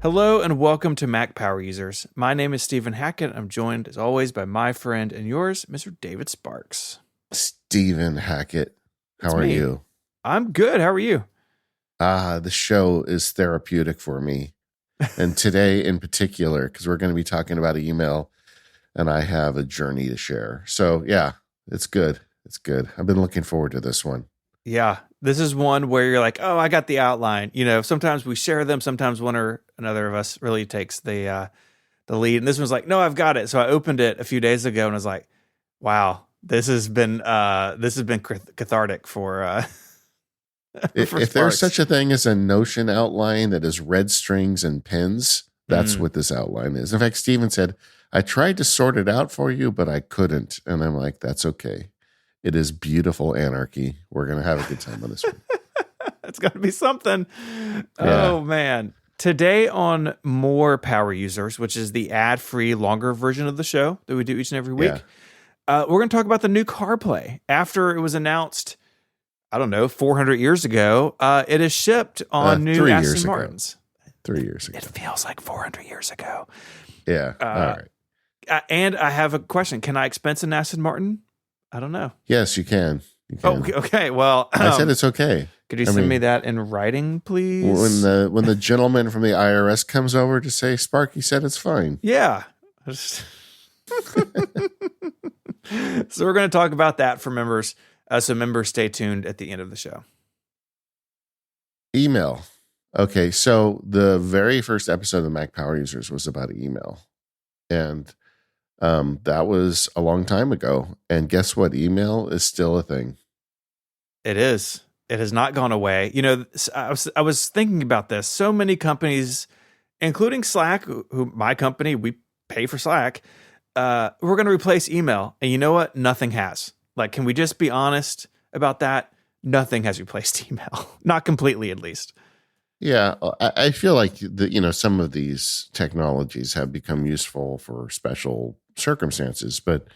Hello and welcome to Mac Power Users. My name is Stephen Hackett. I'm joined, as always, by my friend and yours, Mr. David Sparks. Stephen Hackett, how It's are me. you? I'm good. How are you? The show is therapeutic for me. And today in particular, because we're going to be talking about email and I have a journey to share. So yeah, it's good. It's good. I've been looking forward to this one. Yeah, this is one where you're like, oh, I got the outline. You know, sometimes we share them. Sometimes one or another of us really takes the lead. And this one's like, no, I've got it. So I opened it a few days ago and I was like, wow, this has been cathartic for If there's such a thing as a Notion outline that is red strings and pins, that's what this outline is. In fact, Stephen said, I tried to sort it out for you, but I couldn't. And I'm like, that's okay. It is beautiful anarchy. We're going to have a good time on this one. It's got to be something. Yeah. Oh, man. Today on More Power Users, which is the ad-free, longer version of the show that we do each and every week, we're going to talk about the new CarPlay. After it was announced, 400 years ago, it is shipped on new Aston Martins. 3 years ago. It feels like 400 years ago. Yeah. All right. And I have a question. Can I expense an Aston Martin? I don't know. Yes, you can. Oh, okay. Well, I said it's okay. Could you send me that in writing, please? When the gentleman from the IRS comes over to say Sparky said it's fine. Yeah. So we're going to talk about that for members. So members, stay tuned at the end of the show. Email. Okay, so the very first episode of the Mac Power Users was about email. And that was a long time ago. And guess what? Email is still a thing. It is. It has not gone away. You know, I was thinking about this. So many companies, including Slack, who my company, we pay for Slack, we're going to replace email. And you know what? Nothing has. Like, can we just be honest about that? Nothing has replaced email. Not completely, at least. Yeah, I feel like some of these technologies have become useful for special circumstances, but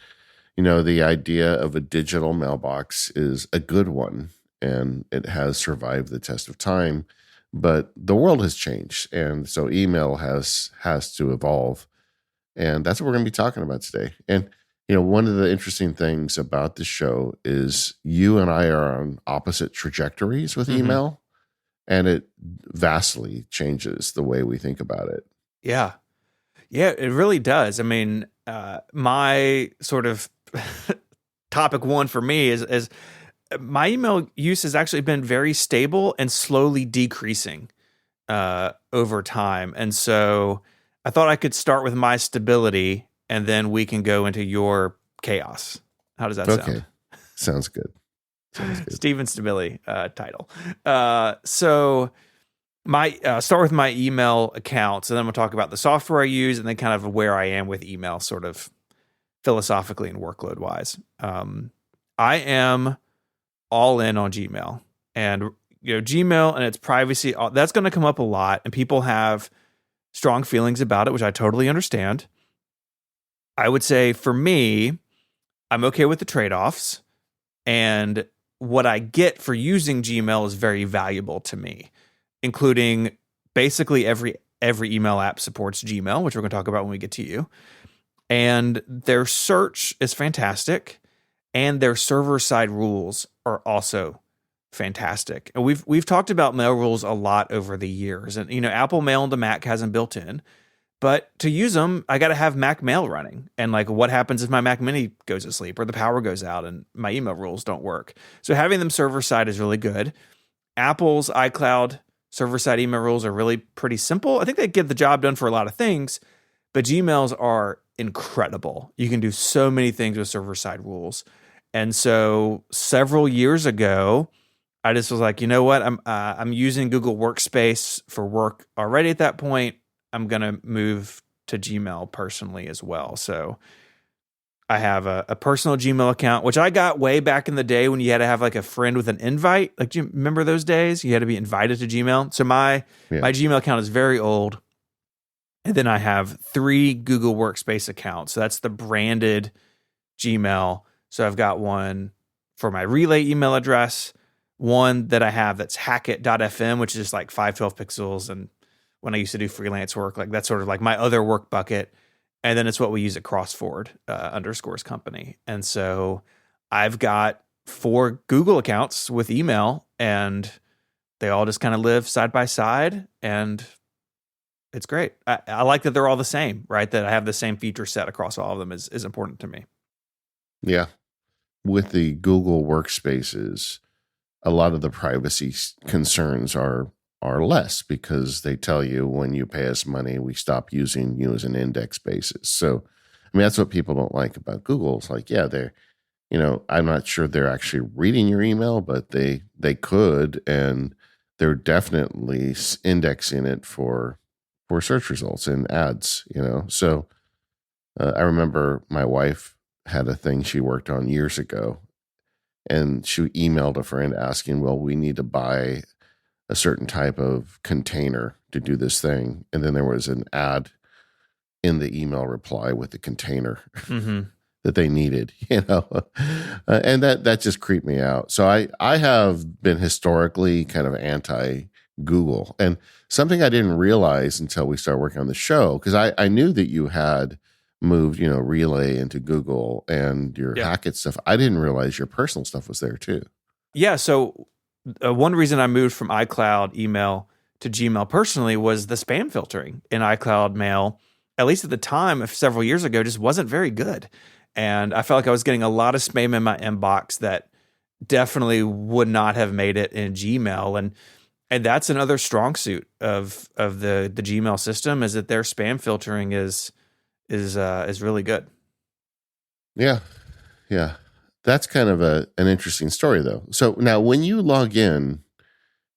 the idea of a digital mailbox is a good one, and it has survived the test of time. But the world has changed, and so email has to evolve, and that's what we're going to be talking about today. And one of the interesting things about the show is you and I are on opposite trajectories with email. And it vastly changes the way we think about it. Yeah. Yeah, it really does. I mean, my sort of topic one for me is my email use has actually been very stable and slowly decreasing over time. And so I thought I could start with my stability and then we can go into your chaos. How does that sound? Okay. Sounds good. Stephen Stability title. So my start with my email accounts, and then we'll talk about the software I use, and then kind of where I am with email, sort of philosophically and workload wise. I am all in on Gmail, and Gmail and its privacy, that's going to come up a lot, and people have strong feelings about it, which I totally understand. I would say for me, I'm okay with the trade-offs, and what I get for using Gmail is very valuable to me, including basically every email app supports Gmail, which we're going to talk about when we get to you. And their search is fantastic, and their server-side rules are also fantastic. And we've talked about mail rules a lot over the years, and Apple Mail into Mac hasn't built in. But to use them, I got to have Mac Mail running. And like, what happens if my Mac Mini goes to sleep or the power goes out and my email rules don't work? So having them server side is really good. Apple's iCloud server side email rules are really pretty simple. I think they get the job done for a lot of things, but Gmails are incredible. You can do so many things with server side rules. And so several years ago, I just was like, you know what? I'm using Google Workspace for work already at that point. I'm going to move to Gmail personally as well. So I have a personal Gmail account, which I got way back in the day when you had to have like a friend with an invite. Like, do you remember those days? You had to be invited to Gmail. So my Gmail account is very old. And then I have 3 Google Workspace accounts. So that's the branded Gmail. So I've got one for my relay email address, one that I have that's hackett.fm, which is just like 512 pixels and when I used to do freelance work. Like that's sort of like my other work bucket. And then it's what we use at CrossFord underscores company. And so I've got 4 Google accounts with email, and they all just kind of live side by side, and it's great. I like that they're all the same, right? That I have the same feature set across all of them is important to me. Yeah. With the Google workspaces, a lot of the privacy concerns are less because they tell you when you pay us money, we stop using you as an index basis. So, I mean, that's what people don't like about Google. It's like, yeah, they're, I'm not sure they're actually reading your email, but they could, and they're definitely indexing it for search results and ads. So I remember my wife had a thing she worked on years ago, and she emailed a friend asking, well, we need to buy a certain type of container to do this thing. And then there was an ad in the email reply with the container that they needed, and that just creeped me out. So I have been historically kind of anti Google, and something I didn't realize until we started working on the show, because I knew that you had moved, Relay into Google and your Hackett stuff. I didn't realize your personal stuff was there too. Yeah. So one reason I moved from iCloud email to Gmail personally was the spam filtering in iCloud Mail, at least at the time, several years ago, just wasn't very good. And I felt like I was getting a lot of spam in my inbox that definitely would not have made it in Gmail. And that's another strong suit of the Gmail system, is that their spam filtering is really good. Yeah. Yeah. That's kind of an interesting story, though. So now when you log in,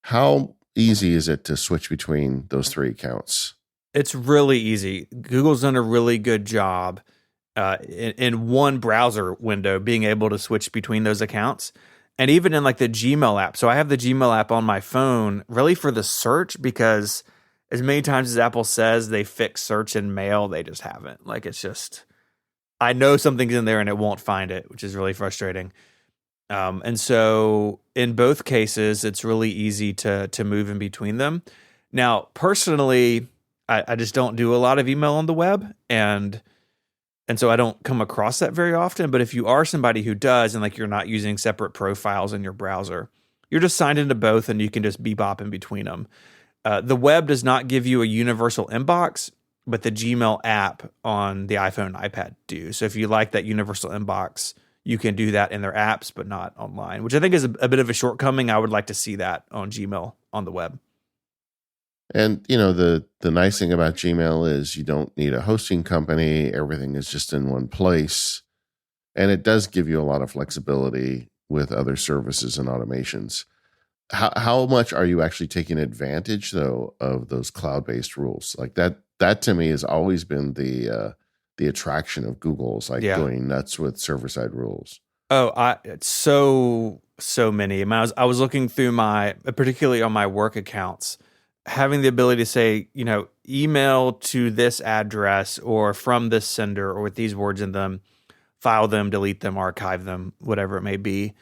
how easy is it to switch between those 3 accounts? It's really easy. Google's done a really good job in one browser window being able to switch between those accounts. And even in like the Gmail app. So I have the Gmail app on my phone really for the search, because as many times as Apple says they fix search and mail, they just haven't. Like, it's just, I know something's in there and it won't find it, which is really frustrating. And so in both cases, it's really easy to move in between them. Now, personally, I just don't do a lot of email on the web, and so I don't come across that very often. But if you are somebody who does, and like you're not using separate profiles in your browser, you're just signed into both and you can just bebop in between them. The web does not give you a universal inbox, but the Gmail app on the iPhone and iPad do. So if you like that universal inbox, you can do that in their apps, but not online, which I think is a bit of a shortcoming. I would like to see that on Gmail on the web. And, the nice thing about Gmail is you don't need a hosting company. Everything is just in one place. And it does give you a lot of flexibility with other services and automations. How much are you actually taking advantage, though, of those cloud-based rules? Like that to me has always been the attraction of Google's, like going nuts with server-side rules. Oh, it's so many. I mean, I was looking through particularly on my work accounts, having the ability to say, email to this address or from this sender or with these words in them, file them, delete them, archive them, whatever it may be,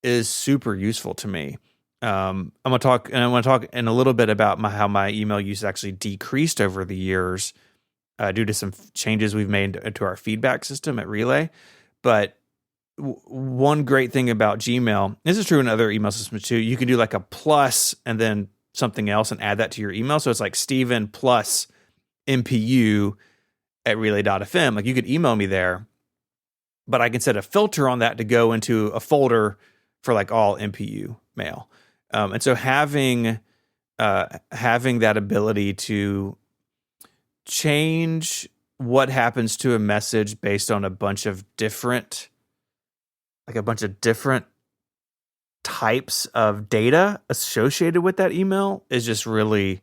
is super useful to me. I want to talk in a little bit about how my email use actually decreased over the years due to some changes we've made to our feedback system at Relay. But one great thing about Gmail, this is true in other email systems too, you can do like a plus and then something else and add that to your email. So it's like Steven plus MPU at relay.fm. Like, you could email me there, but I can set a filter on that to go into a folder for like all MPU mail. And so having that ability to change what happens to a message based on a bunch of different types of data associated with that email is just really,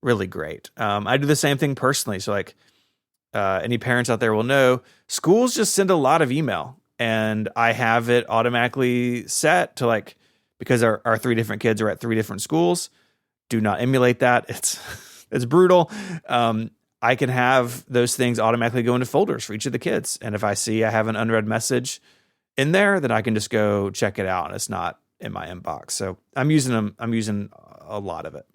really great. I do the same thing personally. So like any parents out there will know, schools just send a lot of email, and I have it automatically set to like, because our 3 different kids are at 3 different schools. Do not emulate that. It's brutal. I can have those things automatically go into folders for each of the kids. And if I see I have an unread message in there, then I can just go check it out, and it's not in my inbox. So I'm using a lot of it.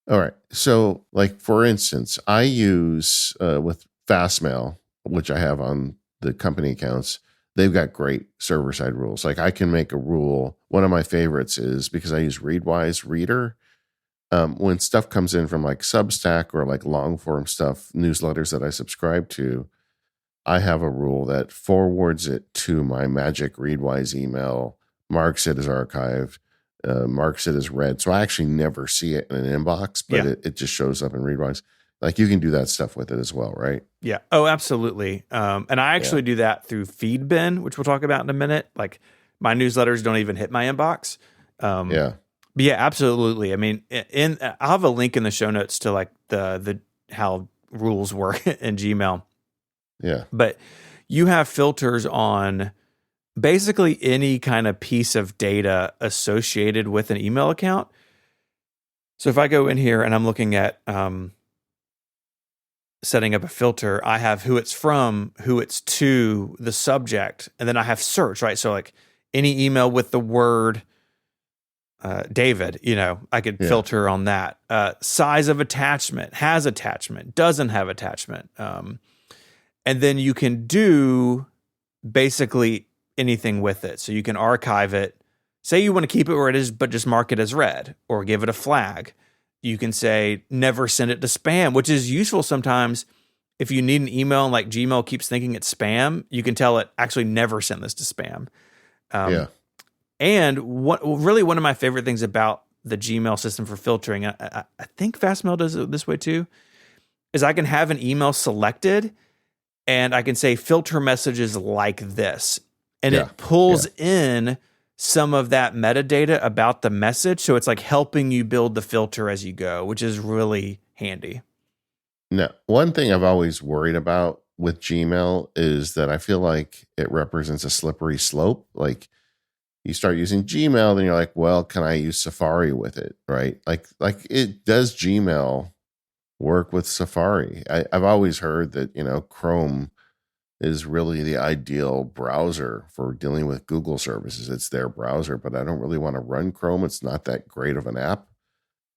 All right. So, like for instance, I use with Fastmail, which I have on the company accounts. They've got great server side rules. Like I can make a rule. One of my favorites is because I use Readwise Reader. When stuff comes in from like Substack or like long form stuff, newsletters that I subscribe to, I have a rule that forwards it to my Magic Readwise email, marks it as archived, marks it as read. So I actually never see it in an inbox, but Yeah. it just shows up in Readwise. Like you can do that stuff with it as well, right? Yeah. Oh, absolutely. And I Yeah. actually do that through Feedbin, which we'll talk about in a minute. Like my newsletters don't even hit my inbox. Um, Yeah. but yeah, absolutely. I mean, I'll have a link in the show notes to like the how rules work in Gmail. Yeah. But you have filters on basically any kind of piece of data associated with an email account. So if I go in here and I'm looking at setting up a filter, I have who it's from, who it's to, the subject, and then I have search, right? So like any email with the word David, I could Yeah. filter on that. Size of attachment, has attachment, doesn't have attachment. And then you can do basically anything with it. So you can archive it. Say you want to keep it where it is, but just mark it as read or give it a flag. You can say never send it to spam, which is useful sometimes. If you need an email and like Gmail keeps thinking it's spam, you can tell it actually never send this to spam. Yeah. And one of my favorite things about the Gmail system for filtering, I think Fastmail does it this way too, is I can have an email selected and I can say filter messages like this. And Yeah. it pulls in some of that metadata about the message. So it's like helping you build the filter as you go, which is really handy. Now, one thing I've always worried about with Gmail is that I feel like it represents a slippery slope. Like you start using Gmail, then you're like, well, can I use Safari with it? Right? Like it does Gmail work with Safari? I've always heard that, Chrome is really the ideal browser for dealing with Google services. It's their browser, but I don't really want to run Chrome. It's not that great of an app.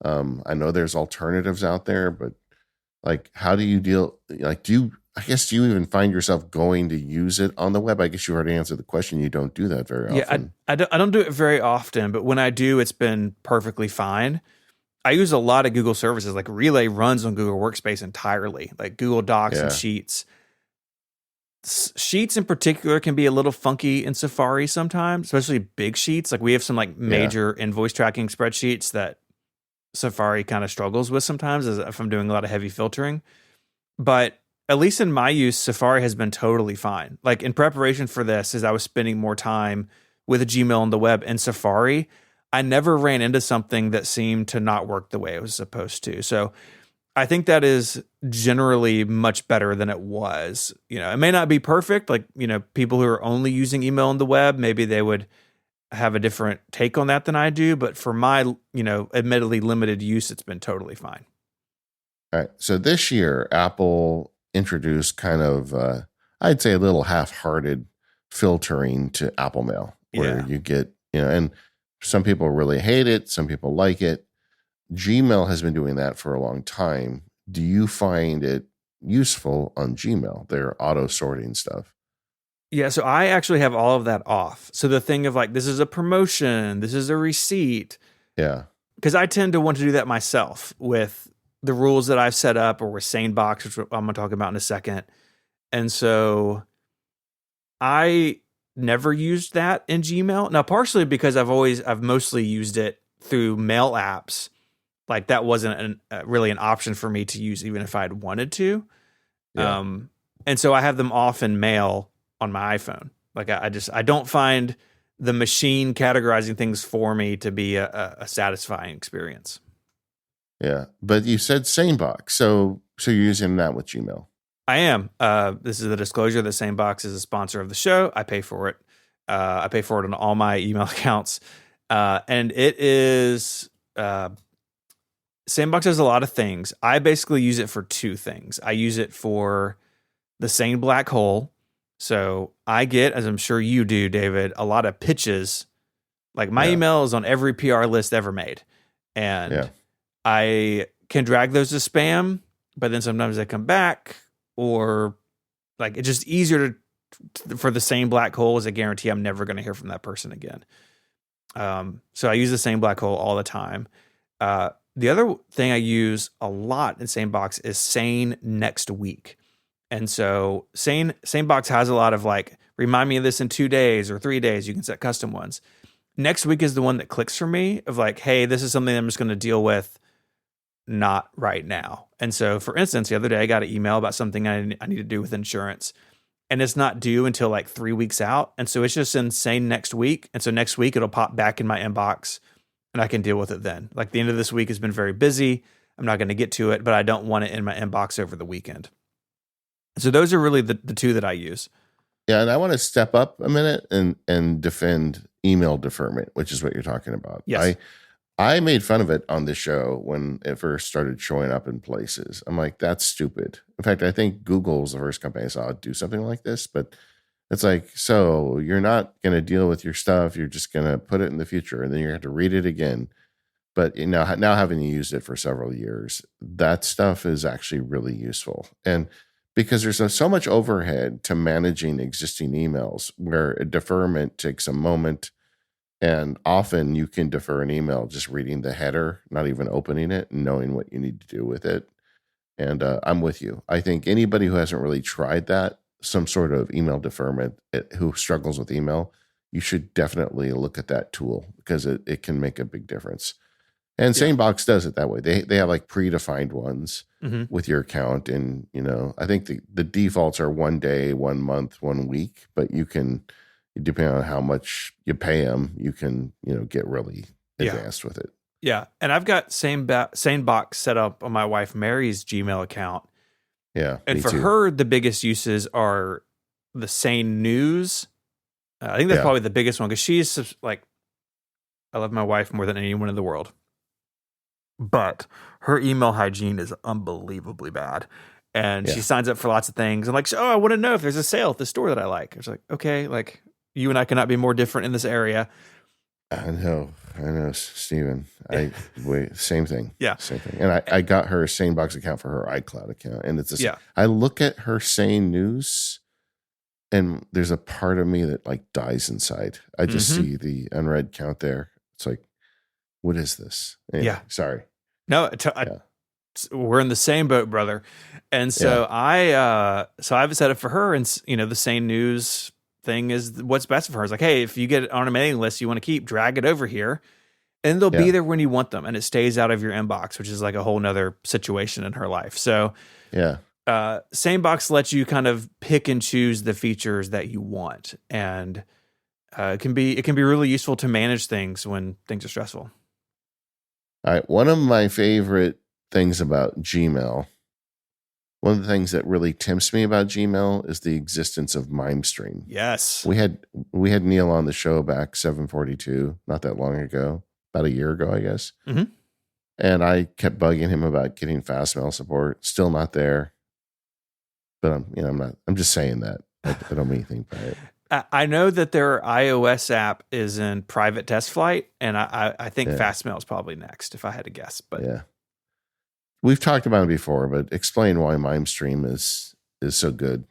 I know there's alternatives out there, but like, how do you deal? Like, I guess, do you even find yourself going to use it on the web? I guess you already answered the question. You don't do that very Yeah, often. I don't do it very often, but when I do, it's been perfectly fine. I use a lot of Google services. Like Relay runs on Google Workspace entirely, like Google Docs and Yeah. Sheets. Sheets in particular can be a little funky in Safari sometimes, especially big sheets. Like we have some like major invoice tracking spreadsheets that Safari kind of struggles with sometimes if I'm doing a lot of heavy filtering. But at least in my use, Safari has been totally fine. Like in preparation for this, as I was spending more time with a Gmail on the web and Safari, I never ran into something that seemed to not work the way it was supposed to. So I think that is generally much better than it was. It may not be perfect. Like, people who are only using email on the web, maybe they would have a different take on that than I do. But for my, admittedly limited use, it's been totally fine. All right. So this year, Apple introduced kind of, I'd say, a little half-hearted filtering to Apple Mail, where you get, and some people really hate it, some people like it. Gmail has been doing that for a long time. Do you find it useful on Gmail, their auto sorting stuff? Yeah, so I actually have all of that off. So the thing of like, this is a promotion, this is a receipt, Yeah. because I tend to want to do that myself with the rules that I've set up or with SaneBox, which I'm going to talk about in a second. And so I never used that in Gmail. Now, partially because I've mostly used it through mail apps. Like that wasn't really an option for me to use even if I'd wanted to. Yeah. And so I have them off in mail on my iPhone. Like I don't find the machine categorizing things for me to be a satisfying experience. Yeah. But you said SaneBox. So you're using that with Gmail. I am. This is a disclosure that SaneBox is a sponsor of the show. I pay for it. I pay for it on all my email accounts. And it is... SaneBox does a lot of things. I basically use it for two things. I use it for the Sane black hole. So I get, as I'm sure you do, David, a lot of pitches. Like my email is on every PR list ever made. And I can drag those to spam, but then sometimes they come back, or like it's just easier for the same black hole as a guarantee I'm never going to hear from that person again. So I use the same black hole all the time. The other thing I use a lot in SaneBox is Sane Next Week. And so SaneBox has a lot of like, remind me of this in 2 days or 3 days. You can set custom ones. Next Week is the one that clicks for me of like, hey, this is something I'm just going to deal with, not right now. And so, for instance, the other day I got an email about something I need to do with insurance, and it's not due until like 3 weeks out. And so it's just in Sane Next Week. And so next week it'll pop back in my inbox and I can deal with it then. Like the end of this week has been very busy. I'm not going to get to it, but I don't want it in my inbox over the weekend. So those are really the two that I use. Yeah, and I want to step up a minute and defend email deferment, which is what you're talking about. Yes. I made fun of it on the show when it first started showing up in places. I'm like, that's stupid. In fact, I think Google's the first company I saw do something like this, but it's like, so you're not going to deal with your stuff. You're just going to put it in the future, and then you're going to have to read it again. But now having used it for several years, that stuff is actually really useful. And because there's so much overhead to managing existing emails where a deferment takes a moment, and often you can defer an email just reading the header, not even opening it and knowing what you need to do with it. And I'm with you. I think anybody who hasn't really tried that, some sort of email deferment, who struggles with email, you should definitely look at that tool because it can make a big difference. And SaneBox does it that way. They have like predefined ones with your account. And, I think the defaults are 1 day, 1 month, 1 week, but you can, depending on how much you pay them, you can, get really advanced with it. Yeah. And I've got SaneBox set up on my wife Mary's Gmail account. Yeah. And for her, the biggest uses are the Sane News. I think that's probably the biggest one because she's like, I love my wife more than anyone in the world. But her email hygiene is unbelievably bad. And she signs up for lots of things. And like, I want to know if there's a sale at the store that I like. It's like, okay, like you and I cannot be more different in this area. I know, Steven. Same thing. Yeah. Same thing. And I got her SaneBox account for her iCloud account. And it's I look at her Sane News and there's a part of me that like dies inside. I just see the unread count there. It's like, what is this? Anyway, sorry. No, we're in the same boat, brother. And so I've set it for her, and the Sane News thing is what's best for her. It's like, hey, if you get it on a mailing list you want to keep, drag it over here, and they'll be there when you want them, and it stays out of your inbox, which is like a whole nother situation in her life. So SaneBox lets you kind of pick and choose the features that you want, and it can be really useful to manage things when things are stressful. All right. One of my favorite things about Gmail, one of the things that really tempts me about Gmail is the existence of MimeStream. Yes. We had Neil on the show back 742, not that long ago, about a year ago, I guess. Mm-hmm. And I kept bugging him about getting fastmail support. Still not there. But I'm just saying that. I don't mean anything by it. I know that their iOS app is in private test flight, and I think Fastmail is probably next, if I had to guess. But we've talked about it before, but explain why MimeStream is so good.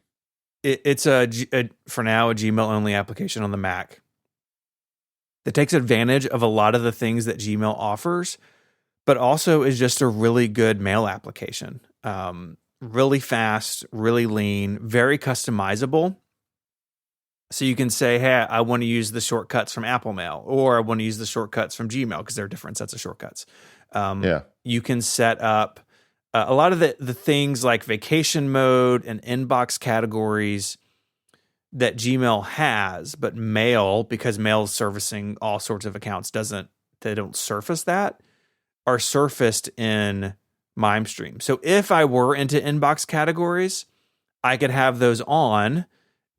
It's for now a Gmail only application on the Mac that takes advantage of a lot of the things that Gmail offers, but also is just a really good mail application. Really fast, really lean, very customizable. So you can say, hey, I want to use the shortcuts from Apple Mail, or I want to use the shortcuts from Gmail because they're different sets of shortcuts. You can set up a lot of the things like vacation mode and inbox categories that Gmail has, but Mail, because Mail is servicing all sorts of accounts, they don't surface that, are surfaced in MimeStream. So if I were into inbox categories, I could have those on,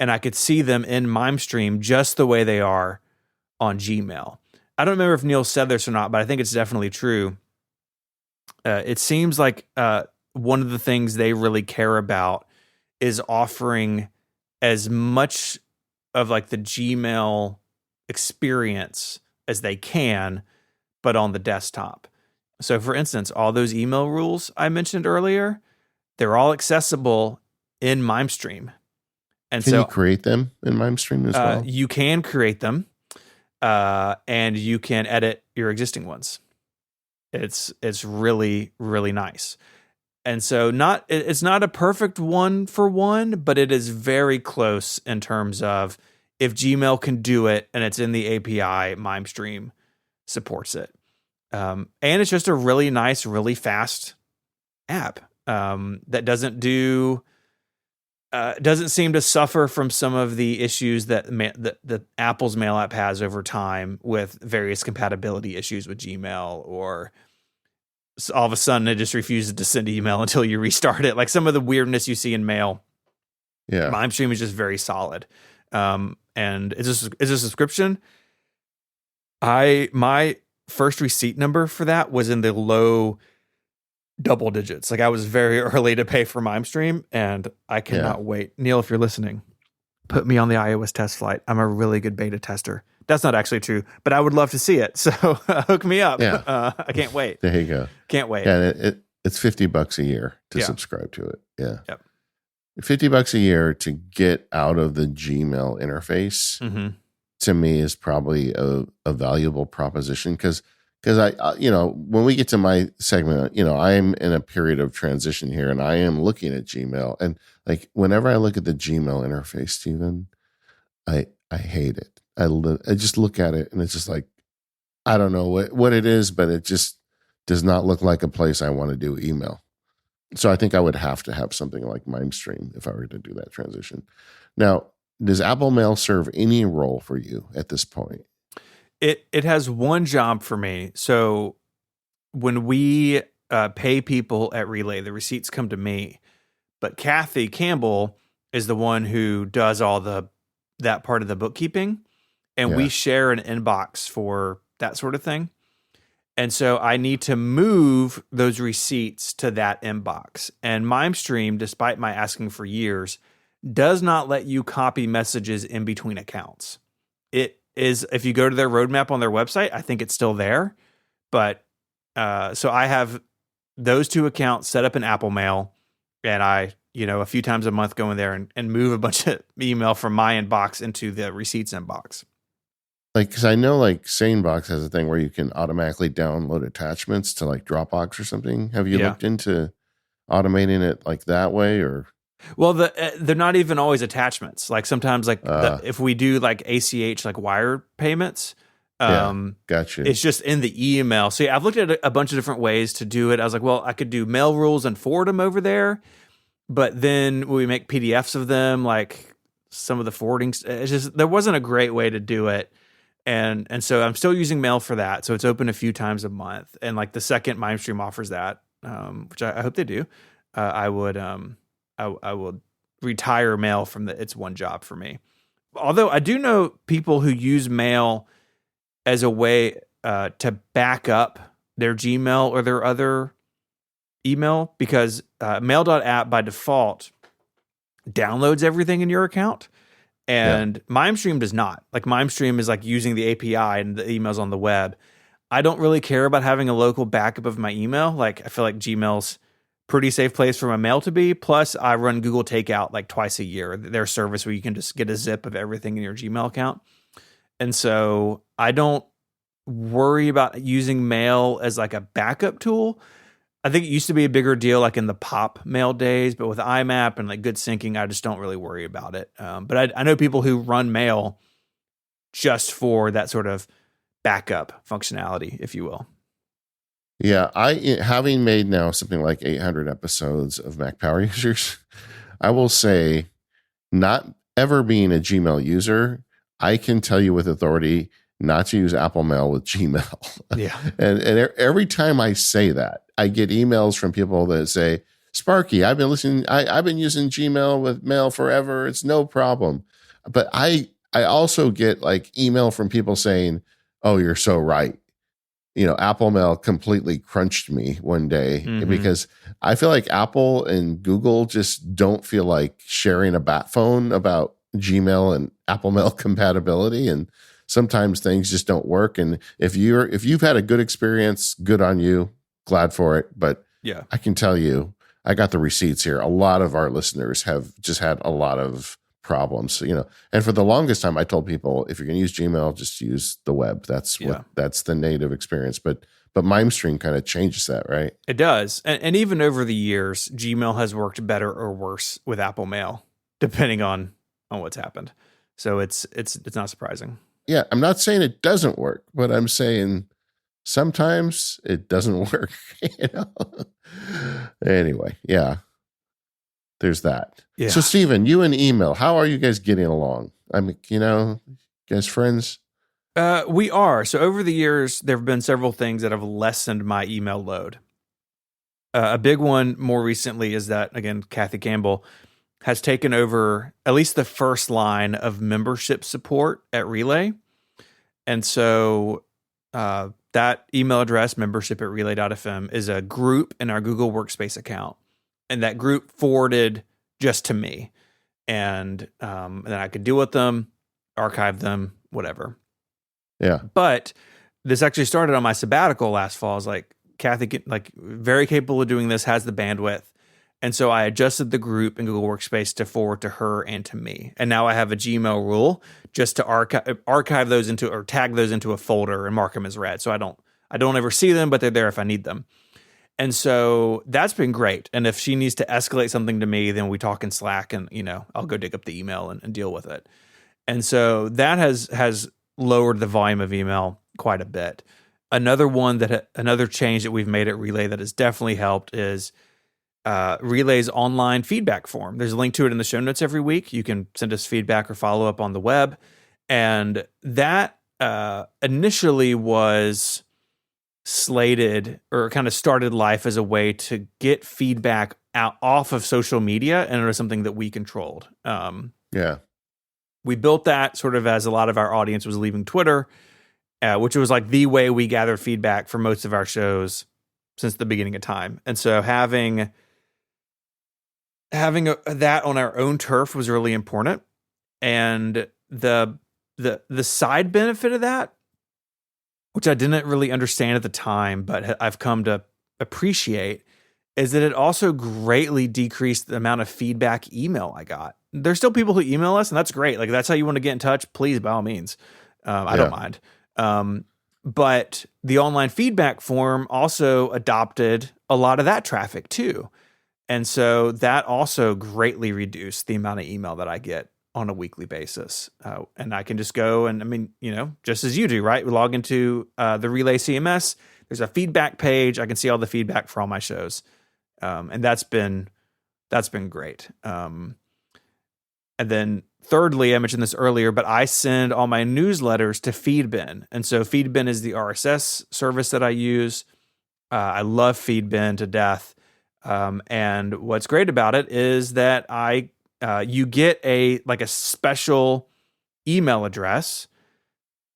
and I could see them in MimeStream just the way they are on Gmail. I don't remember if Neil said this or not, but I think it's definitely true. It seems like one of the things they really care about is offering as much of like the Gmail experience as they can, but on the desktop. So for instance, all those email rules I mentioned earlier, they're all accessible in MimeStream. And Can you so create them in MimeStream as well? you can create them and you can edit your existing ones. It's really, really nice. And so it's not a perfect one for one, but it is very close in terms of if Gmail can do it and it's in the API, MimeStream supports it. And it's just a really nice, really fast app that doesn't seem to suffer from some of the issues that Apple's Mail app has over time with various compatibility issues with Gmail, or all of a sudden it just refuses to send email until you restart it. Like some of the weirdness you see in Mail. Yeah. MimeStream is just very solid. And it's a subscription. My first receipt number for that was in the low double digits. Like I was very early to pay for MimeStream, and I cannot wait. Neil, if you're listening, put me on the iOS test flight. I'm a really good beta tester. That's not actually true, but I would love to see it. So hook me up. Yeah. I can't wait. There you go. Can't wait. Yeah, it's $50 a year to subscribe to it. Yeah. Yep. $50 a year to get out of the Gmail interface to me is probably a valuable proposition because I when we get to my segment, I'm in a period of transition here and I am looking at Gmail, and like whenever I look at the Gmail interface, Stephen, I hate it. I just look at it and it's just like, I don't know what it is, but it just does not look like a place I want to do email. So I think I would have to have something like MimeStream if I were to do that transition. Now, does Apple Mail serve any role for you at this point? It has one job for me. So when we pay people at Relay, the receipts come to me, but Kathy Campbell is the one who does all that part of the bookkeeping, and we share an inbox for that sort of thing. And so I need to move those receipts to that inbox. And MimeStream, despite my asking for years, does not let you copy messages in between accounts. It is, if you go to their roadmap on their website, I think it's still there. But so I have those two accounts set up in Apple Mail, and I, a few times a month go in there and move a bunch of email from my inbox into the receipts inbox. Like, because I know like SaneBox has a thing where you can automatically download attachments to like Dropbox or something. Have you looked into automating it like that way, or? Well, they're not even always attachments. Like sometimes, like if we do like ACH, like wire payments, gotcha. It's just in the email. So I've looked at a bunch of different ways to do it. I was like, well, I could do mail rules and forward them over there, but then we make PDFs of them, like some of the forwarding. It's just there wasn't a great way to do it. And so I'm still using Mail for that. So it's open a few times a month. And like the second MimeStream offers that, which I hope they do, I would retire Mail from it's one job for me. Although I do know people who use Mail as a way to back up their Gmail or their other email, because Mail.app by default downloads everything in your account. And MimeStream does not. Like MimeStream is like using the API and the emails on the web. I don't really care about having a local backup of my email. Like I feel like Gmail's pretty safe place for my mail to be. Plus I run Google Takeout like twice a year. Their service where you can just get a zip of everything in your Gmail account. And so I don't worry about using Mail as like a backup tool. I think it used to be a bigger deal like in the pop Mail days, but with IMAP and like good syncing, I just don't really worry about it. But I know people who run Mail just for that sort of backup functionality, if you will. Yeah, having made now something like 800 episodes of Mac Power Users, I will say, not ever being a Gmail user, I can tell you with authority not to use Apple Mail with Gmail. Yeah. and every time I say that, I get emails from people that say, Sparky, I've been using Gmail with Mail forever. It's no problem. But I also get like email from people saying, oh, you're so right. Apple Mail completely crunched me one day because I feel like Apple and Google just don't feel like sharing a bat phone about Gmail and Apple Mail compatibility. And sometimes things just don't work. And if you've had a good experience, good on you. glad for it. But Yeah. I can tell you, I got the receipts here. A lot of our listeners have just had a lot of problems, and for the longest time I told people, if you're going to use Gmail, just use the web. That's the native experience. But MimeStream kind of changes that, right? It does. And even over the years, Gmail has worked better or worse with Apple Mail, depending on what's happened. So it's not surprising. Yeah, I'm not saying it doesn't work, but I'm saying sometimes it doesn't work. Anyway, yeah, there's that. Yeah. So, Stephen, you and email, how are you guys getting along? I mean, guys friends? We are. So over the years, there have been several things that have lessened my email load. A big one more recently is that, again, Kathy Campbell has taken over at least the first line of membership support at Relay. And so that email address, membership@relay.fm, is a group in our Google Workspace account. And that group forwarded just to me. And then I could deal with them, archive them, whatever. Yeah. But this actually started on my sabbatical last fall. I was like, Kathy, very capable of doing this, has the bandwidth. And so I adjusted the group in Google Workspace to forward to her and to me. And now I have a Gmail rule just to archive those into, or tag those into a folder and mark them as read. So I don't ever see them, but they're there if I need them. And so that's been great. And if she needs to escalate something to me, then we talk in Slack and, I'll go dig up the email and deal with it. And so that has lowered the volume of email quite a bit. Another change that we've made at Relay that has definitely helped is Relay's online feedback form. There's a link to it in the show notes every week. You can send us feedback or follow up on the web. And that initially was slated or kind of started life as a way to get feedback off of social media, and it was something that we controlled. We built that sort of as a lot of our audience was leaving Twitter, which was like the way we gathered feedback for most of our shows since the beginning of time. And so having that on our own turf was really important. And the side benefit of that, which I didn't really understand at the time, but I've come to appreciate, is that it also greatly decreased the amount of feedback email I got. There's still people who email us, and that's great. Like, that's how you want to get in touch, please, by all means. I don't mind. But the online feedback form also adopted a lot of that traffic too. And so that also greatly reduced the amount of email that I get on a weekly basis. And I can just go and, just as you do, right? We log into the Relay CMS. There's a feedback page. I can see all the feedback for all my shows. And that's been great. And then thirdly, I mentioned this earlier, but I send all my newsletters to Feedbin. And so Feedbin is the RSS service that I use. I love Feedbin to death. And what's great about it is that you get a special email address,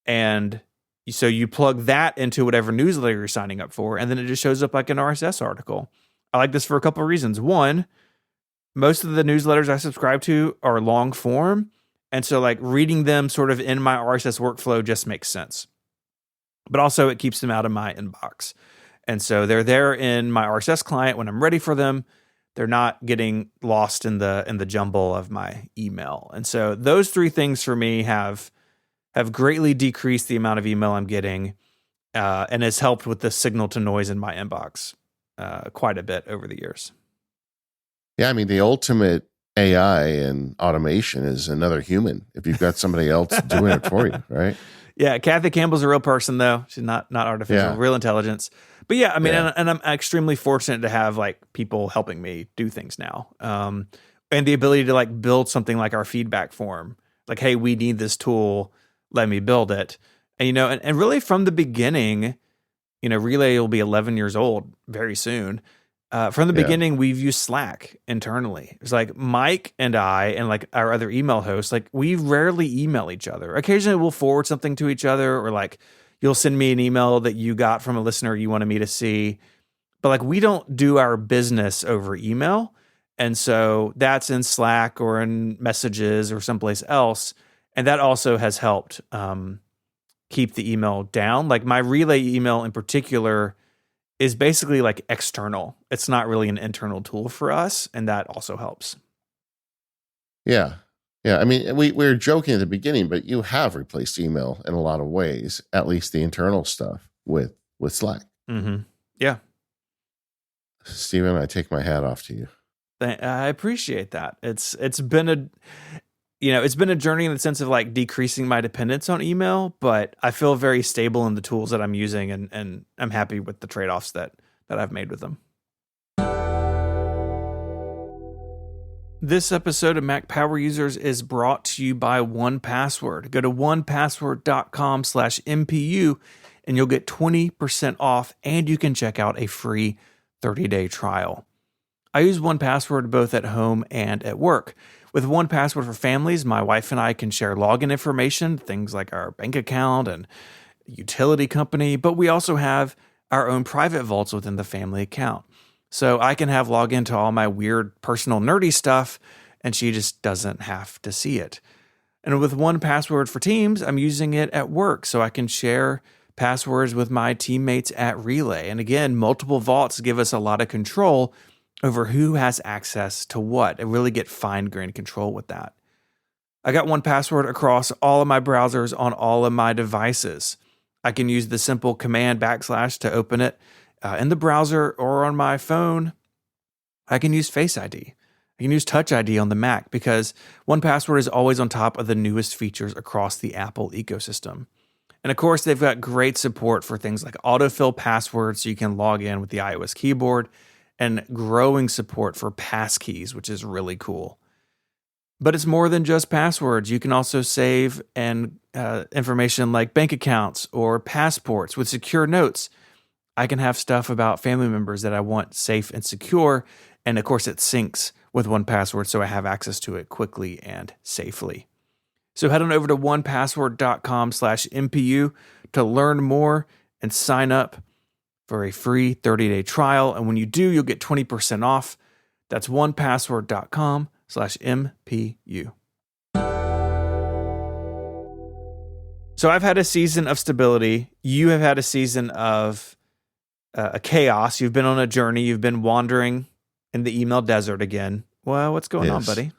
and so you plug that into whatever newsletter you're signing up for, and then it just shows up like an RSS article. I like this for a couple of reasons. One, most of the newsletters I subscribe to are long form, and so reading them sort of in my RSS workflow just makes sense. But also it keeps them out of my inbox. And so they're there in my RSS client when I'm ready for them. They're not getting lost in the jumble of my email. And so those three things for me have greatly decreased the amount of email I'm getting, and has helped with the signal to noise in my inbox quite a bit over the years. Yeah, I mean, the ultimate AI and automation is another human. If you've got somebody else doing it for you, right? Yeah, Kathy Campbell's a real person, though. She's not artificial, real intelligence. But yeah, I mean, and I'm extremely fortunate to have people helping me do things now, and the ability to build something like our feedback form. Hey, we need this tool. Let me build it. And and really from the beginning, Relay will be 11 years old very soon. From the beginning, we've used Slack internally. It's Mike and I and our other email hosts, we rarely email each other. Occasionally we'll forward something to each other, or you'll send me an email that you got from a listener you wanted me to see. But we don't do our business over email. And so that's in Slack or in Messages or someplace else. And that also has helped keep the email down. My Relay email in particular is basically like external. It's not really an internal tool for us, and that also helps. Yeah. Yeah. I mean, we were joking at the beginning, but you have replaced email in a lot of ways, at least the internal stuff with Slack. Mm-hmm. Yeah. Stephen, I take my hat off to you. I appreciate that. It's been a journey in the sense of like decreasing my dependence on email, but I feel very stable in the tools that I'm using, and I'm happy with the trade-offs that I've made with them. This episode of Mac Power Users is brought to you by 1Password. Go to 1password.com/MPU and you'll get 20% off, and you can check out a free 30-day trial. I use 1Password both at home and at work. With 1Password for families, my wife and I can share login information, things like our bank account and utility company, but we also have our own private vaults within the family account. So I can have login to all my weird personal nerdy stuff, and she just doesn't have to see it. And with 1Password for Teams, I'm using it at work so I can share passwords with my teammates at Relay. And again, multiple vaults give us a lot of control over who has access to what, and really get fine-grained control with that. I got 1Password across all of my browsers on all of my devices. I can use the simple command / to open it in the browser or on my phone. I can use Face ID. I can use Touch ID on the Mac because 1Password is always on top of the newest features across the Apple ecosystem. And of course, they've got great support for things like autofill passwords so you can log in with the iOS keyboard, and growing support for passkeys, which is really cool. But it's more than just passwords. You can also save and information like bank accounts or passports with secure notes. I can have stuff about family members that I want safe and secure. And of course, it syncs with 1Password, so I have access to it quickly and safely. So head on over to 1password.com/MPU to learn more and sign up for a free 30-day trial. And when you do, you'll get 20% off. That's 1password.com/MPU. So I've had a season of stability. You have had a season of a chaos. You've been on a journey. You've been wandering in the email desert again. Well, what's going on, buddy?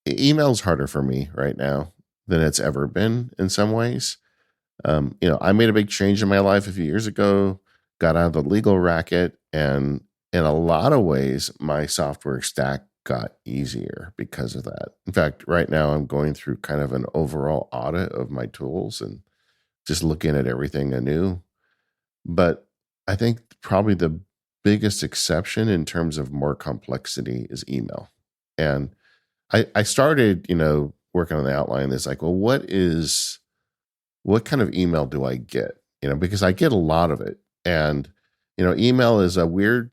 Email's harder for me right now than it's ever been in some ways. I made a big change in my life a few years ago, got out of the legal racket, and in a lot of ways, my software stack got easier because of that. In fact, right now I'm going through kind of an overall audit of my tools and just looking at everything anew. But I think probably the biggest exception in terms of more complexity is email. And I started, working on the outline. It's like, well, what kind of email do I get? Because I get a lot of it. And, email is a weird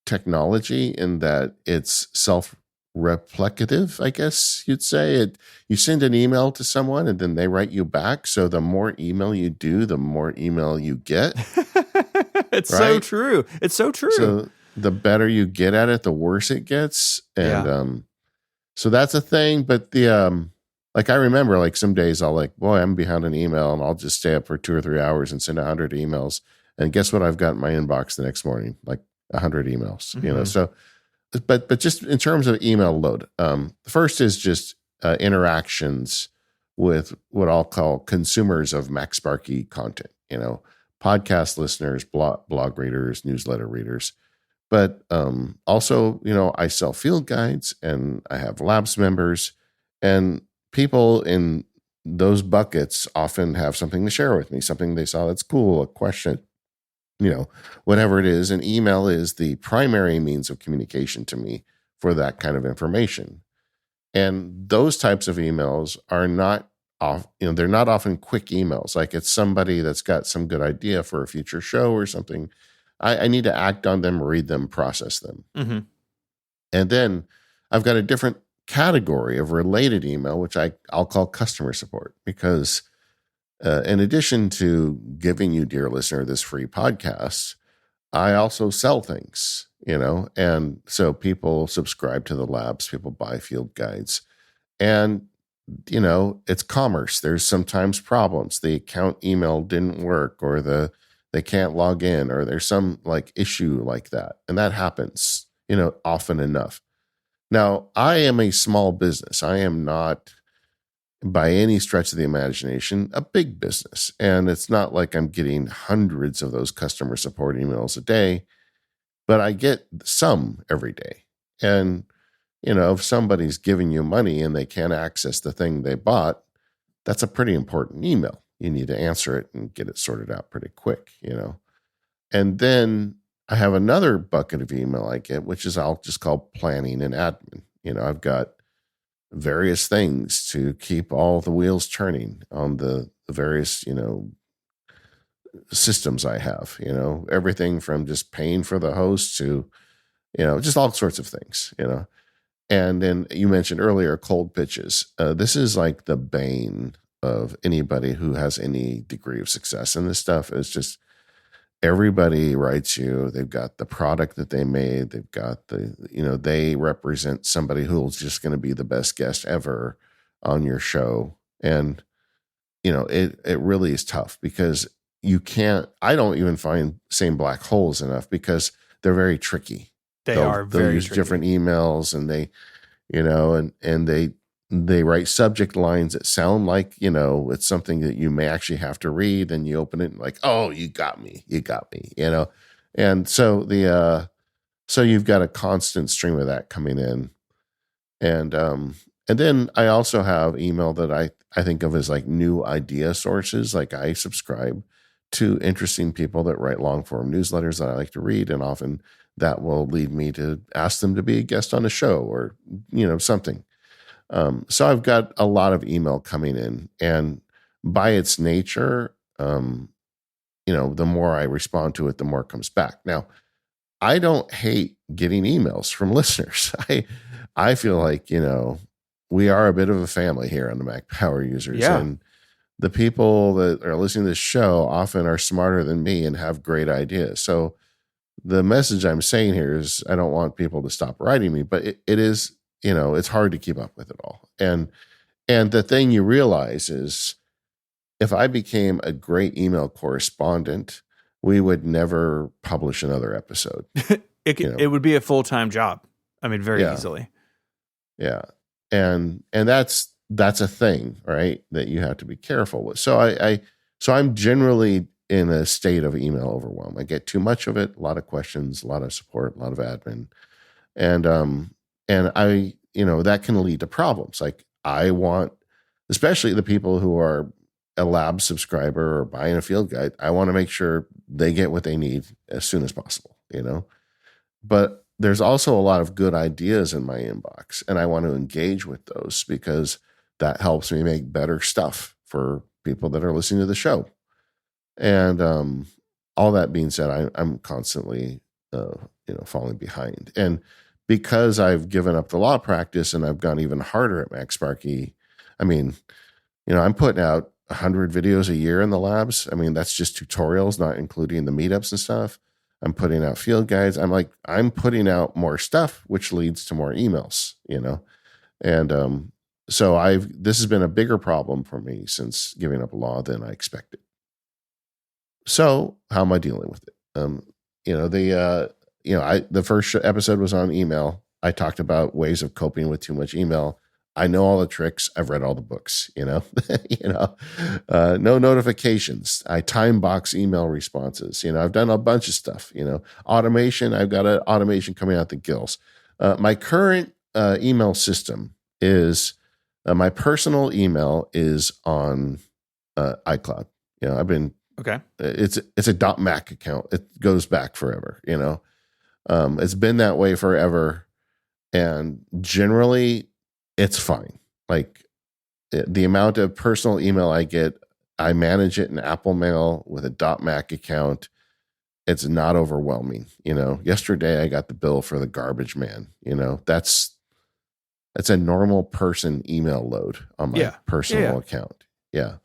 technology in that it's self-replicative, I guess you'd say. You send an email to someone and then they write you back. So the more email you do, the more email you get. It's right? So true. It's so true. So the better you get at it, the worse it gets. And so that's a thing. But I remember some days I'll I'm behind an email and I'll just stay up for 2 or 3 hours and send 100 emails. And guess what? I've got in my inbox the next morning, 100 emails, so, but just in terms of email load, the first is just interactions with what I'll call consumers of MacSparky content, podcast listeners, blog readers, newsletter readers. But also, I sell field guides and I have labs members, and people in those buckets often have something to share with me, something they saw that's cool, a question, whatever it is. And email is the primary means of communication to me for that kind of information. And those types of emails are not they're not often quick emails. Like it's somebody that's got some good idea for a future show or something. I need to act on them, read them, process them. Mm-hmm. And then I've got a different category of related email, which I'll call customer support, because in addition to giving you, dear listener, this free podcast, I also sell things, and so people subscribe to the labs, people buy field guides, and, it's commerce. There's sometimes problems. The account email didn't work, or the they can't log in, or there's some like issue like that. And that happens, often enough. Now, I am a small business. I am not by any stretch of the imagination a big business. And it's not like I'm getting hundreds of those customer support emails a day, but I get some every day. And, if somebody's giving you money and they can't access the thing they bought, that's a pretty important email. You need to answer it and get it sorted out pretty quick. And then I have another bucket of email I get, which is I'll just call planning and admin. I've got various things to keep all the wheels turning on the various, systems I have, everything from just paying for the host to, just all sorts of things. And then you mentioned earlier cold pitches. This is like the bane of anybody who has any degree of success in this stuff. It's just everybody writes you. They've got the product that they made. They've got they represent somebody who's just going to be the best guest ever on your show. And, it really is tough because I don't even find saying black holes enough because they're very tricky. They'll use tricky. Different emails, and they, and they write subject lines that sound like, it's something that you may actually have to read, and you open it and like, oh, you got me. And so so you've got a constant stream of that coming in. And then I also have email that I think of as like new idea sources. Like I subscribe to interesting people that write long form newsletters that I like to read. And often that will lead me to ask them to be a guest on a show or, something. So I've got a lot of email coming in, and by its nature, the more I respond to it, the more it comes back. Now, I don't hate getting emails from listeners. I feel like, we are a bit of a family here on the Mac Power Users. Yeah. And the people that are listening to this show often are smarter than me and have great ideas. So the message I'm saying here is I don't want people to stop writing me, but it is, it's hard to keep up with it all. And the thing you realize is if I became a great email correspondent, we would never publish another episode. It would be a full-time job. I mean, very easily. Yeah. And that's a thing, right? That you have to be careful with. So I'm generally in a state of email overwhelm. I get too much of it, a lot of questions, a lot of support, a lot of admin. And I, that can lead to problems. Like I want, especially the people who are a lab subscriber or buying a field guide, I want to make sure they get what they need as soon as possible, But there's also a lot of good ideas in my inbox, and I want to engage with those because that helps me make better stuff for people that are listening to the show. And all that being said, I'm constantly, falling behind. And because I've given up the law practice and I've gone even harder at MacSparky, I mean, I'm putting out 100 videos a year in the labs. I mean, that's just tutorials, not including the meetups and stuff. I'm putting out field guides. I'm putting out more stuff, which leads to more emails, And so this has been a bigger problem for me since giving up law than I expected. So how am I dealing with it? The first episode was on email. I talked about ways of coping with too much email. I know all the tricks. I've read all the books, no notifications. I time box email responses. I've done a bunch of stuff, automation. I've got an automation coming out the gills. My current email system is my personal email is on iCloud. I've been, okay. It's a .Mac account. It goes back forever, it's been that way forever. And generally, it's fine. Like the amount of personal email I get, I manage it in Apple Mail with a .Mac account. It's not overwhelming. Yesterday I got the bill for the garbage man. That's a normal person email load on my personal account. Yeah.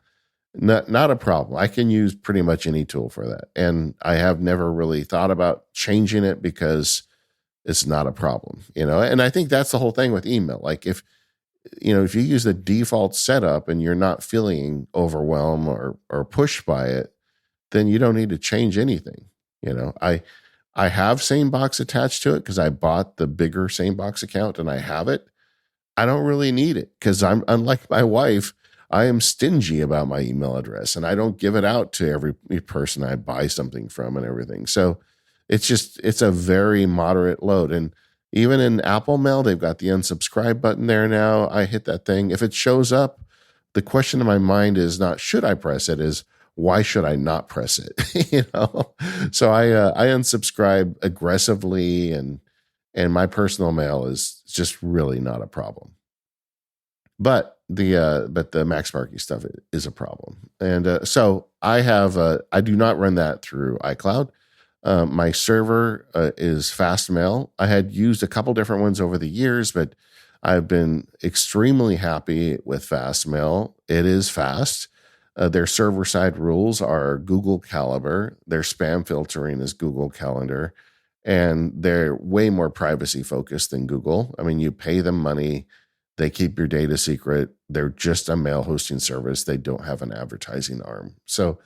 Not a problem. I can use pretty much any tool for that. And I have never really thought about changing it because it's not a problem, and I think that's the whole thing with email. Like if you use the default setup and you're not feeling overwhelmed or pushed by it, then you don't need to change anything. I have SaneBox attached to it because I bought the bigger SaneBox account and I have it. I don't really need it because I'm, unlike my wife, I am stingy about my email address and I don't give it out to every person I buy something from and everything. So it's a very moderate load. And even in Apple Mail, they've got the unsubscribe button there now. I hit that thing. If it shows up, the question in my mind is not should I press it, is why should I not press it? So I unsubscribe aggressively, and my personal mail is just really not a problem. But the MacSparky stuff is a problem, and so I do not run that through iCloud. My server is Fastmail. I had used a couple different ones over the years, but I've been extremely happy with Fastmail. It is fast. Their server-side rules are Google Caliber. Their spam filtering is Google Calendar. And they're way more privacy-focused than Google. I mean, you pay them money. They keep your data secret. They're just a mail hosting service. They don't have an advertising arm. So,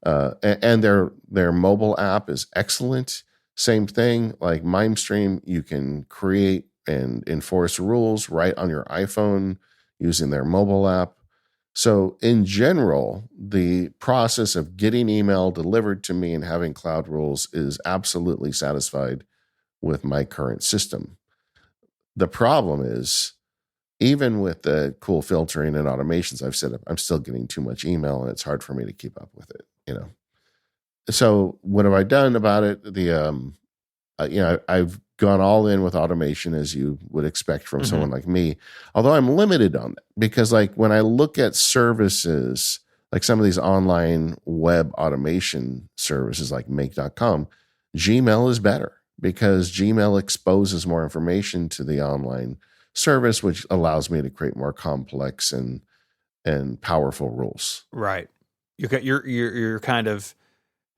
and their mobile app is excellent. Same thing, like MimeStream, you can create and enforce rules right on your iPhone using their mobile app. So in general, the process of getting email delivered to me and having cloud rules is absolutely satisfied with my current system. The problem is, even with the cool filtering and automations I've set up, I'm still getting too much email and it's hard for me to keep up with it. So what have I done about it? I've gone all in with automation, as you would expect from someone like me, although I'm limited on that because like when I look at services, like some of these online web automation services like make.com, Gmail is better because Gmail exposes more information to the online service, which allows me to create more complex and powerful rules. Right. You're kind of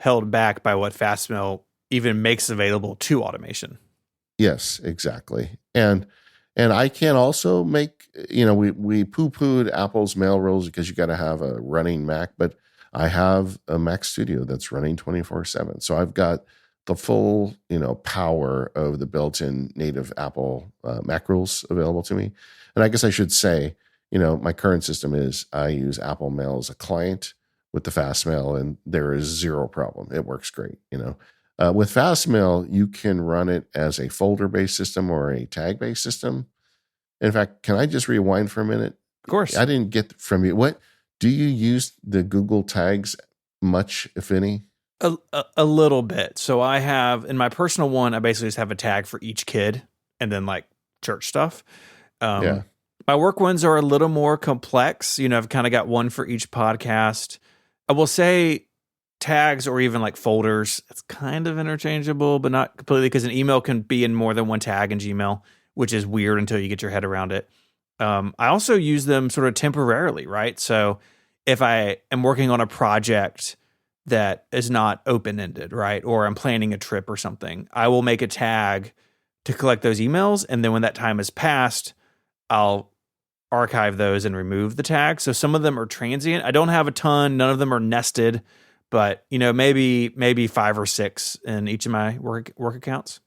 held back by what Fastmail even makes available to automation. Yes, exactly. And I can also make, we poo-pooed Apple's mail rules because you got to have a running Mac, but I have a Mac Studio that's running 24/7. So I've got the full, power of the built-in native Apple Mac rules available to me. And I guess I should say, my current system is I use Apple Mail as a client with the Fastmail, and there is zero problem. It works great, With Fastmail, you can run it as a folder-based system or a tag-based system. In fact, can I just rewind for a minute? Of course. I didn't get from you. What do you use the Google tags much, if any? A little bit. So I have in my personal one, I basically just have a tag for each kid and then like church stuff. Yeah. My work ones are a little more complex. I've kind of got one for each podcast. I will say tags or even like folders, it's kind of interchangeable, but not completely because an email can be in more than one tag in Gmail, which is weird until you get your head around it. I also use them sort of temporarily, right? So if I am working on a project that is not open-ended, right? Or I'm planning a trip or something, I will make a tag to collect those emails. And then when that time has passed, I'll archive those and remove the tag. So some of them are transient. I don't have a ton. None of them are nested, but maybe 5 or 6 in each of my work accounts.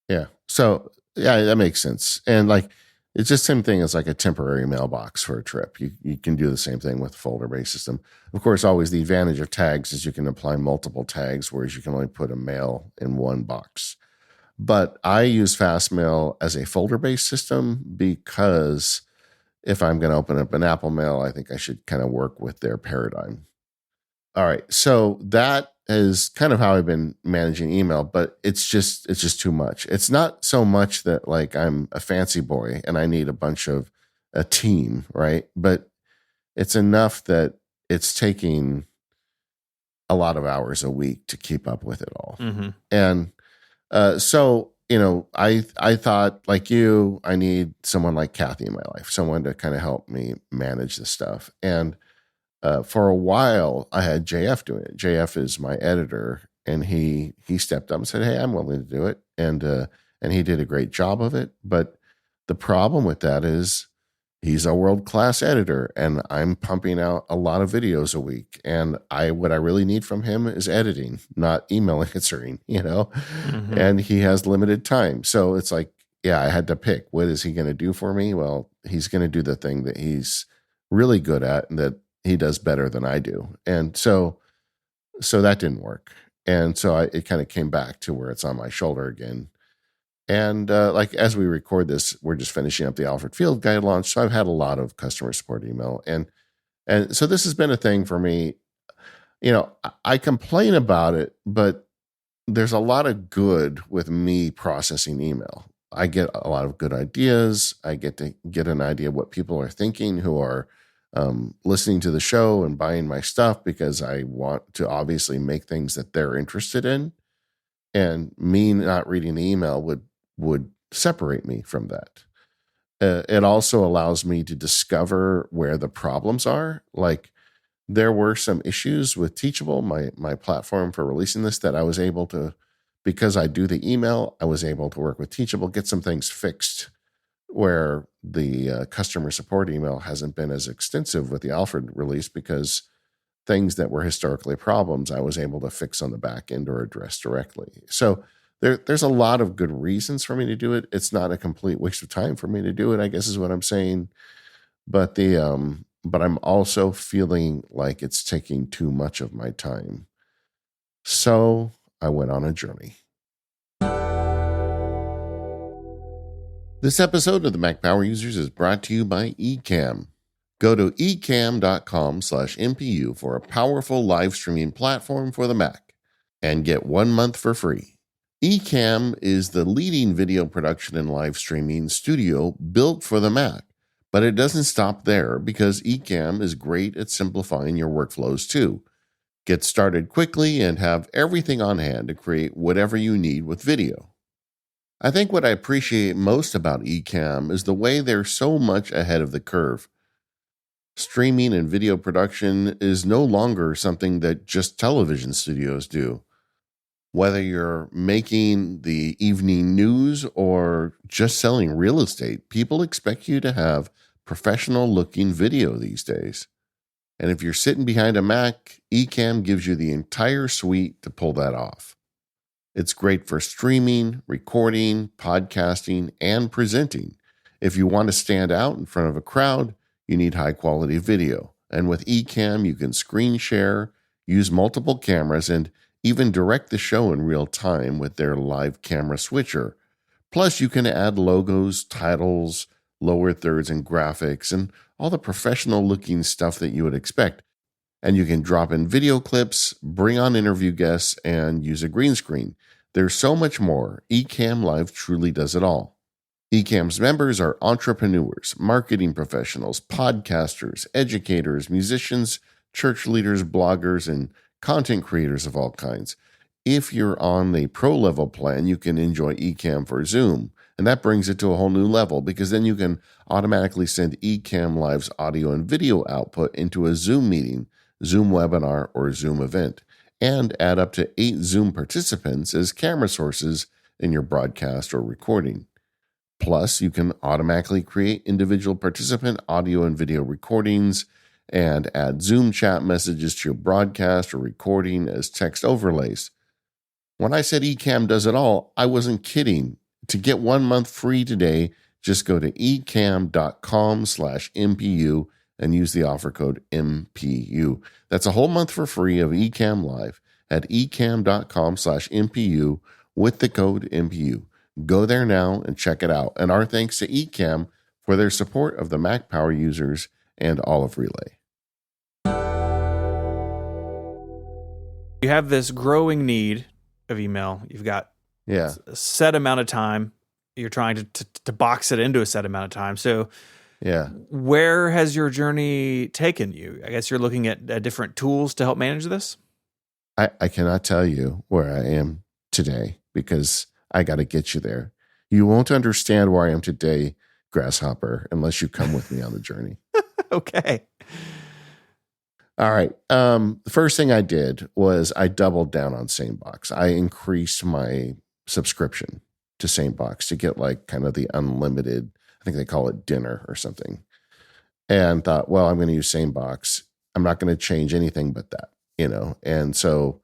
Yeah. So yeah, that makes sense. And like, it's just the same thing as like a temporary mailbox for a trip. You can do the same thing with a folder-based system. Of course, always the advantage of tags is you can apply multiple tags, whereas you can only put a mail in one box. But I use Fastmail as a folder-based system because if I'm going to open up an Apple Mail, I think I should kind of work with their paradigm. All right. So that is kind of how I've been managing email, but it's just too much. It's not so much that like I'm a fancy boy and I need a team, right? But it's enough that it's taking a lot of hours a week to keep up with it all. Mm-hmm. And so, I thought like you, I need someone like Kathy in my life, someone to kind of help me manage this stuff. And for a while, I had JF doing it. JF is my editor, and he stepped up and said, "Hey, I'm willing to do it," and he did a great job of it. But the problem with that is he's a world-class editor, and I'm pumping out a lot of videos a week. And what I really need from him is editing, not email answering, Mm-hmm. and he has limited time. So it's like, yeah, I had to pick. What is he going to do for me? Well, he's going to do the thing that he's really good at and that he does better than I do. And so that didn't work. And so it kind of came back to where it's on my shoulder again. And like as we record this, we're just finishing up the Alfred Field Guide launch. So I've had a lot of customer support email. And so this has been a thing for me. I complain about it, but there's a lot of good with me processing email. I get a lot of good ideas. I get to get an idea of what people are thinking who are listening to the show and buying my stuff, because I want to obviously make things that they're interested in. And me not reading the email would separate me from that. It also allows me to discover where the problems are. Like, there were some issues with Teachable, my platform for releasing this, that I was able to, because I do the email, I was able to work with Teachable, get some things fixed where the customer support email hasn't been as extensive with the Alfred release, because things that were historically problems I was able to fix on the back end or address directly. So there's a lot of good reasons for me to do it. It's not a complete waste of time for me to do it, I guess is what I'm saying. But but I'm also feeling like it's taking too much of my time. So I went on a journey. This episode of the Mac Power Users is brought to you by Ecamm. Go to ecamm.com/MPU for a powerful live streaming platform for the Mac and get 1 month for free. Ecamm is the leading video production and live streaming studio built for the Mac, but it doesn't stop there, because Ecamm is great at simplifying your workflows too. Get started quickly and have everything on hand to create whatever you need with video. I think what I appreciate most about Ecamm is the way they're so much ahead of the curve. Streaming and video production is no longer something that just television studios do. Whether you're making the evening news or just selling real estate, people expect you to have professional looking video these days. And if you're sitting behind a Mac, Ecamm gives you the entire suite to pull that off. It's great for streaming, recording, podcasting, and presenting. If you want to stand out in front of a crowd, you need high quality video. And with Ecamm, you can screen share, use multiple cameras, and even direct the show in real time with their live camera switcher. Plus, you can add logos, titles, lower thirds, and graphics, and all the professional looking stuff that you would expect. And you can drop in video clips, bring on interview guests, and use a green screen. There's so much more. Ecamm Live truly does it all. Ecamm's members are entrepreneurs, marketing professionals, podcasters, educators, musicians, church leaders, bloggers, and content creators of all kinds. If you're on the pro level plan, you can enjoy Ecamm for Zoom. And that brings it to a whole new level, because then you can automatically send Ecamm Live's audio and video output into a Zoom meeting, Zoom webinar, or Zoom event, and add up to 8 Zoom participants as camera sources in your broadcast or recording. Plus, you can automatically create individual participant audio and video recordings and add Zoom chat messages to your broadcast or recording as text overlays. When I said Ecamm does it all, I wasn't kidding. To get 1 month free today, just go to ecamm.com/MPU and use the offer code MPU. That's a whole month for free of Ecamm Live at ecamm.com/MPU with the code MPU. Go there now and check it out. And our thanks to Ecamm for their support of the Mac Power Users and all of Relay. You have this growing need of email. You've got a set amount of time. You're trying to box it into a set amount of time. So where has your journey taken you? I guess you're looking at different tools to help manage this. I cannot tell you where I am today, because I got to get you there. You won't understand where I am today, Grasshopper, unless you come with me on the journey. Okay. All right. The first thing I did was I doubled down on SaneBox. I increased my subscription to SaneBox to get like kind of the unlimited, I think they call it dinner or something. and thought, well, I'm going to use SaneBox. I'm not going to change anything but that, And so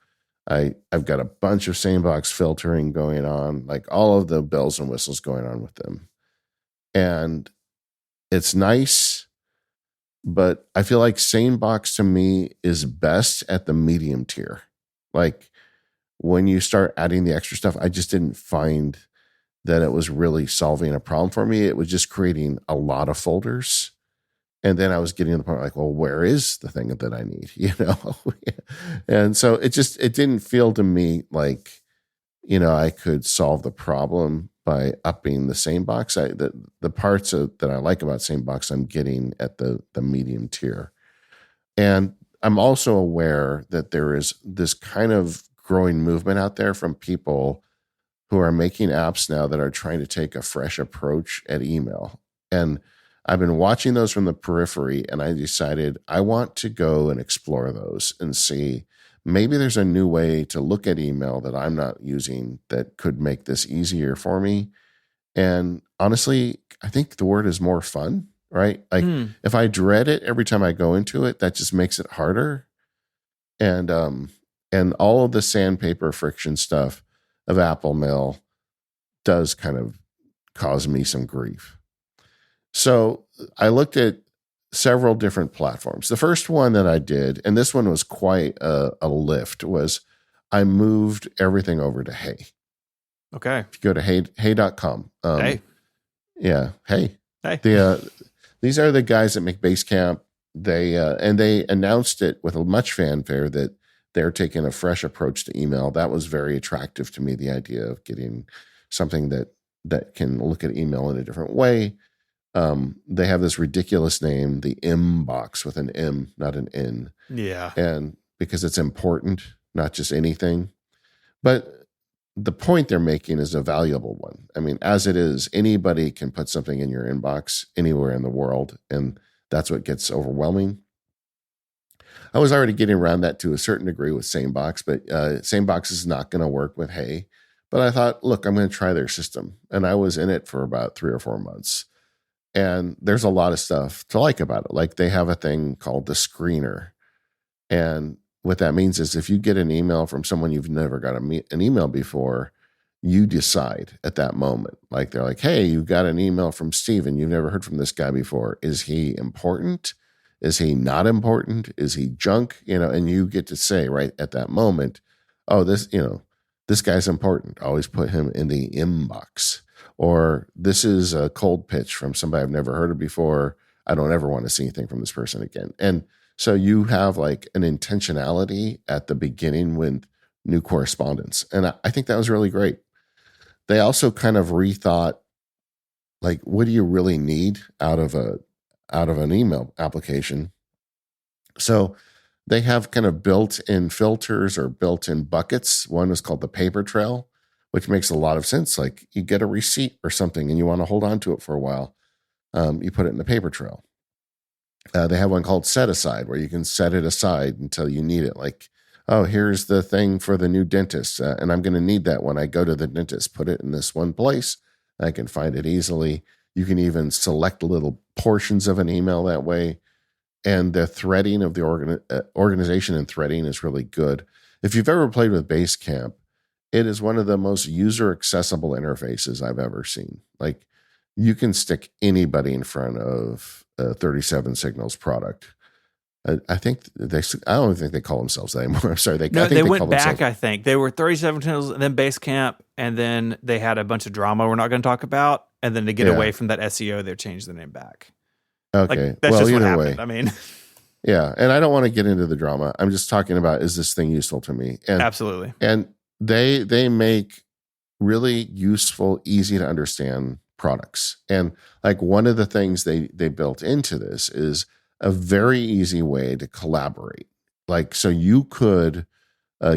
I've got a bunch of SaneBox filtering going on, like all of the bells and whistles going on with them. And it's nice, but I feel like SaneBox to me is best at the medium tier. Like when you start adding the extra stuff, I just didn't find that it was really solving a problem for me. It was just creating a lot of folders. And then I was getting to the point like, well, where is the thing that I need? And so it didn't feel to me like, I could solve the problem by upping the SaneBox. The parts that I like about SaneBox, I'm getting at the medium tier. And I'm also aware that there is this kind of growing movement out there from people who are making apps now that are trying to take a fresh approach at email. And I've been watching those from the periphery, and I decided I want to go and explore those and see maybe there's a new way to look at email that I'm not using that could make this easier for me. And honestly, I think the word is more fun, right? Like if I dread it every time I go into it, that just makes it harder. And all of the sandpaper friction stuff of Apple Mail does kind of cause me some grief. So I looked at several different platforms. The first one that I did, and this one was quite a lift, was I moved everything over to Hey. Okay. If you go to hey.com. Hey. Yeah. Hey. Hey. These are the guys that make Basecamp. They announced it with much fanfare that they're taking a fresh approach to email. That was very attractive to me, the idea of getting something that can look at email in a different way. They have this ridiculous name, the Inbox, with an M, not an N. Yeah. And because it's important, not just anything. But the point they're making is a valuable one. I mean, as it is, anybody can put something in your inbox anywhere in the world, and that's what gets overwhelming. I was already getting around that to a certain degree with SaneBox, but SaneBox is not going to work with Hey. But I thought, look, I'm going to try their system. And I was in it for about 3 or 4 months. And there's a lot of stuff to like about it. Like they have a thing called the screener. And what that means is if you get an email from someone you've never got an email before, you decide at that moment. Like they're like, hey, you got an email from Steven. You've never heard from this guy before. Is he important? Is he not important? Is he junk? And you get to say right at that moment, oh, this guy's important. Always put him in the inbox. Or this is a cold pitch from somebody I've never heard of before. I don't ever want to see anything from this person again. And so you have like an intentionality at the beginning with new correspondence. And I think that was really great. They also kind of rethought, like, what do you really need out of an email application? So they have kind of built-in filters or built-in buckets. One is called the paper trail, which makes a lot of sense. Like you get a receipt or something and you want to hold on to it for a while. You put it in the paper trail. They have one called set aside where you can set it aside until you need it. Like, oh, here's the thing for the new dentist. And I'm going to need that when I go to the dentist. Put it in this one place. I can find it easily. You can even select little portions of an email that way. And the threading of the organization and threading is really good. If you've ever played with Basecamp, it is one of the most user accessible interfaces I've ever seen. Like you can stick anybody in front of a 37 Signals product. I don't think they call themselves that anymore. I'm sorry. They went back. I think they were 37 Signals and then Basecamp, and then they had a bunch of drama we're not going to talk about. And then to get away from that SEO, they changed the name back. Okay. Like, that's just what happened. I mean, yeah. And I don't want to get into the drama. I'm just talking about, is this thing useful to me? And absolutely. And they make really useful, easy to understand products. And like one of the things they built into this is a very easy way to collaborate. Like, so you could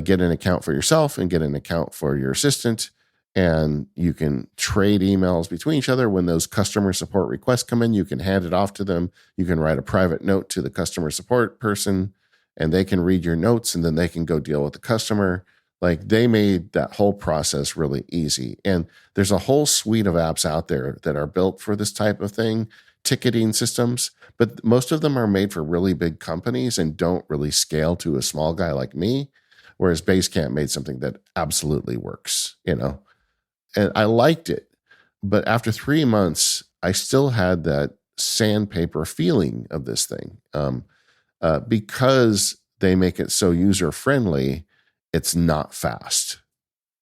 get an account for yourself and get an account for your assistant, and you can trade emails between each other. When those customer support requests come in, you can hand it off to them. You can write a private note to the customer support person, and they can read your notes, and then they can go deal with the customer. Like they made that whole process really easy. And there's a whole suite of apps out there that are built for this type of thing ticketing systems, but most of them are made for really big companies and don't really scale to a small guy like me. Whereas Basecamp made something that absolutely works, and I liked it. But after 3 months, I still had that sandpaper feeling of this thing. Because they make it so user friendly, it's not fast.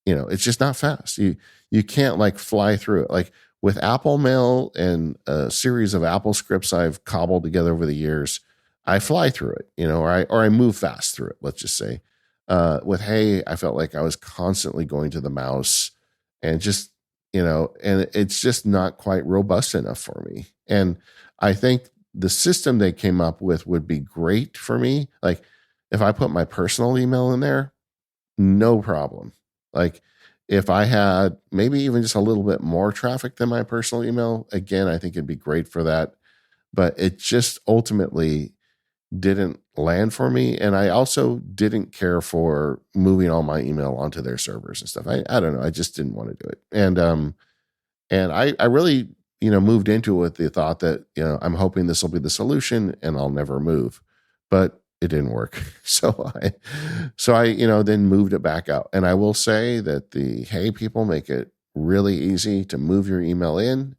It's just not fast. You can't like fly through it. Like with Apple Mail and a series of Apple scripts I've cobbled together over the years, I fly through it, or I move fast through it. Let's just say. With Hey, I felt like I was constantly going to the mouse, and just and it's just not quite robust enough for me. And I think the system they came up with would be great for me. Like if I put my personal email in there, no problem. Like if I had maybe even just a little bit more traffic than my personal email, again, I think it'd be great for that. But it just ultimately didn't land for me. And I also didn't care for moving all my email onto their servers and stuff. I don't know. I just didn't want to do it. And I really, moved into it with the thought that, I'm hoping this will be the solution and I'll never move. But it didn't work. So I then moved it back out. And I will say that the Hey people make it really easy to move your email in.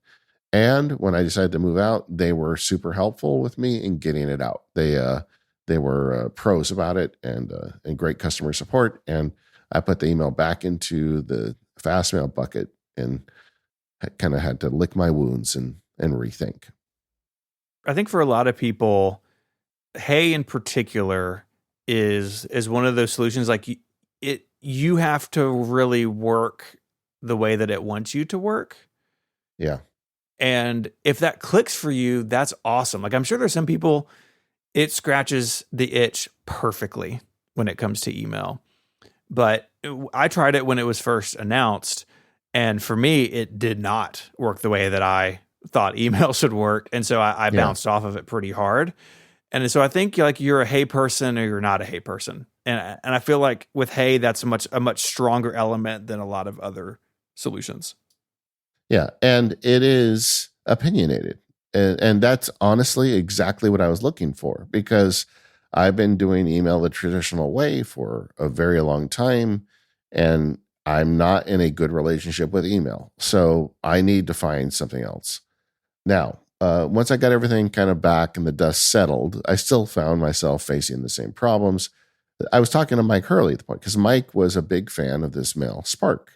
And when I decided to move out, they were super helpful with me in getting it out. They were pros about it and great customer support. And I put the email back into the Fastmail bucket and kind of had to lick my wounds and rethink. I think for a lot of people, Hey in particular is one of those solutions. Like you have to really work the way that it wants you to work. Yeah. And if that clicks for you, that's awesome. Like I'm sure there's some people, it scratches the itch perfectly when it comes to email. But I tried it when it was first announced. And for me, it did not work the way that I thought email should work. And so I bounced off of it pretty hard. And so I think like you're a Hey person or you're not a Hey person. And I feel like with Hey, that's a much stronger element than a lot of other solutions. Yeah. And it is opinionated. And that's honestly exactly what I was looking for, because I've been doing email the traditional way for a very long time, and I'm not in a good relationship with email. So I need to find something else. Now, once I got everything kind of back and the dust settled, I still found myself facing the same problems. I was talking to Mike Hurley at the point because Mike was a big fan of this mail, Spark.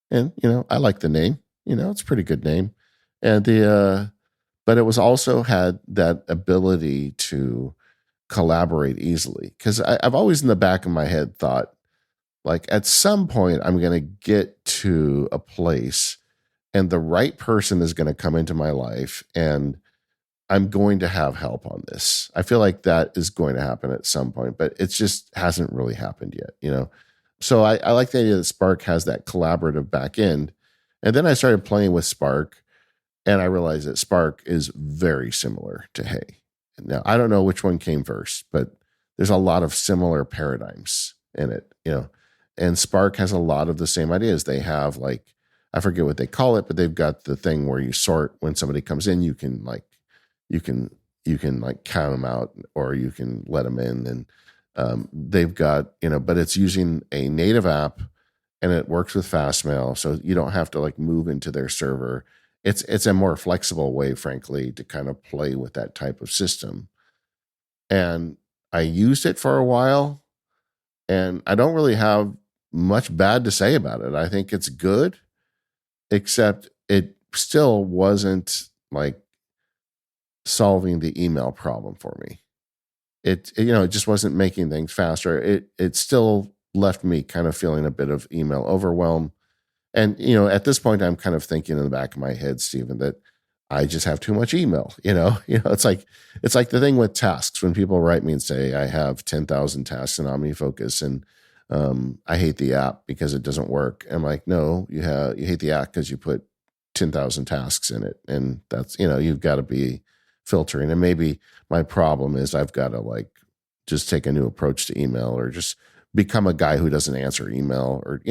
And, I like the name, it's a pretty good name. And but it was also had that ability to collaborate easily. Cause I've always in the back of my head thought, like at some point I'm going to get to a place and the right person is going to come into my life and I'm going to have help on this. I feel like that is going to happen at some point, but it just hasn't really happened yet, So I like the idea that Spark has that collaborative back end. And then I started playing with Spark and I realized that Spark is very similar to Hey. Now, I don't know which one came first, but there's a lot of similar paradigms in it, and Spark has a lot of the same ideas. They have like, I forget what they call it, but they've got the thing where you sort when somebody comes in, you can like count them out or you can let them in. And they've got, but it's using a native app and it works with Fastmail. So you don't have to like move into their server. It's a more flexible way, frankly, to kind of play with that type of system. And I used it for a while and I don't really have much bad to say about it. I think it's good, except it still wasn't like solving the email problem for me. It just wasn't making things faster. It still left me kind of feeling a bit of email overwhelm. And, at this point, I'm kind of thinking in the back of my head, Stephen, that I just have too much email. It's like the thing with tasks when people write me and say, I have 10,000 tasks in OmniFocus and I hate the app because it doesn't work. I'm like, no, you hate the app because you put 10,000 tasks in it. And that's, you've got to be filtering. And maybe my problem is I've got to like just take a new approach to email or just become a guy who doesn't answer email or,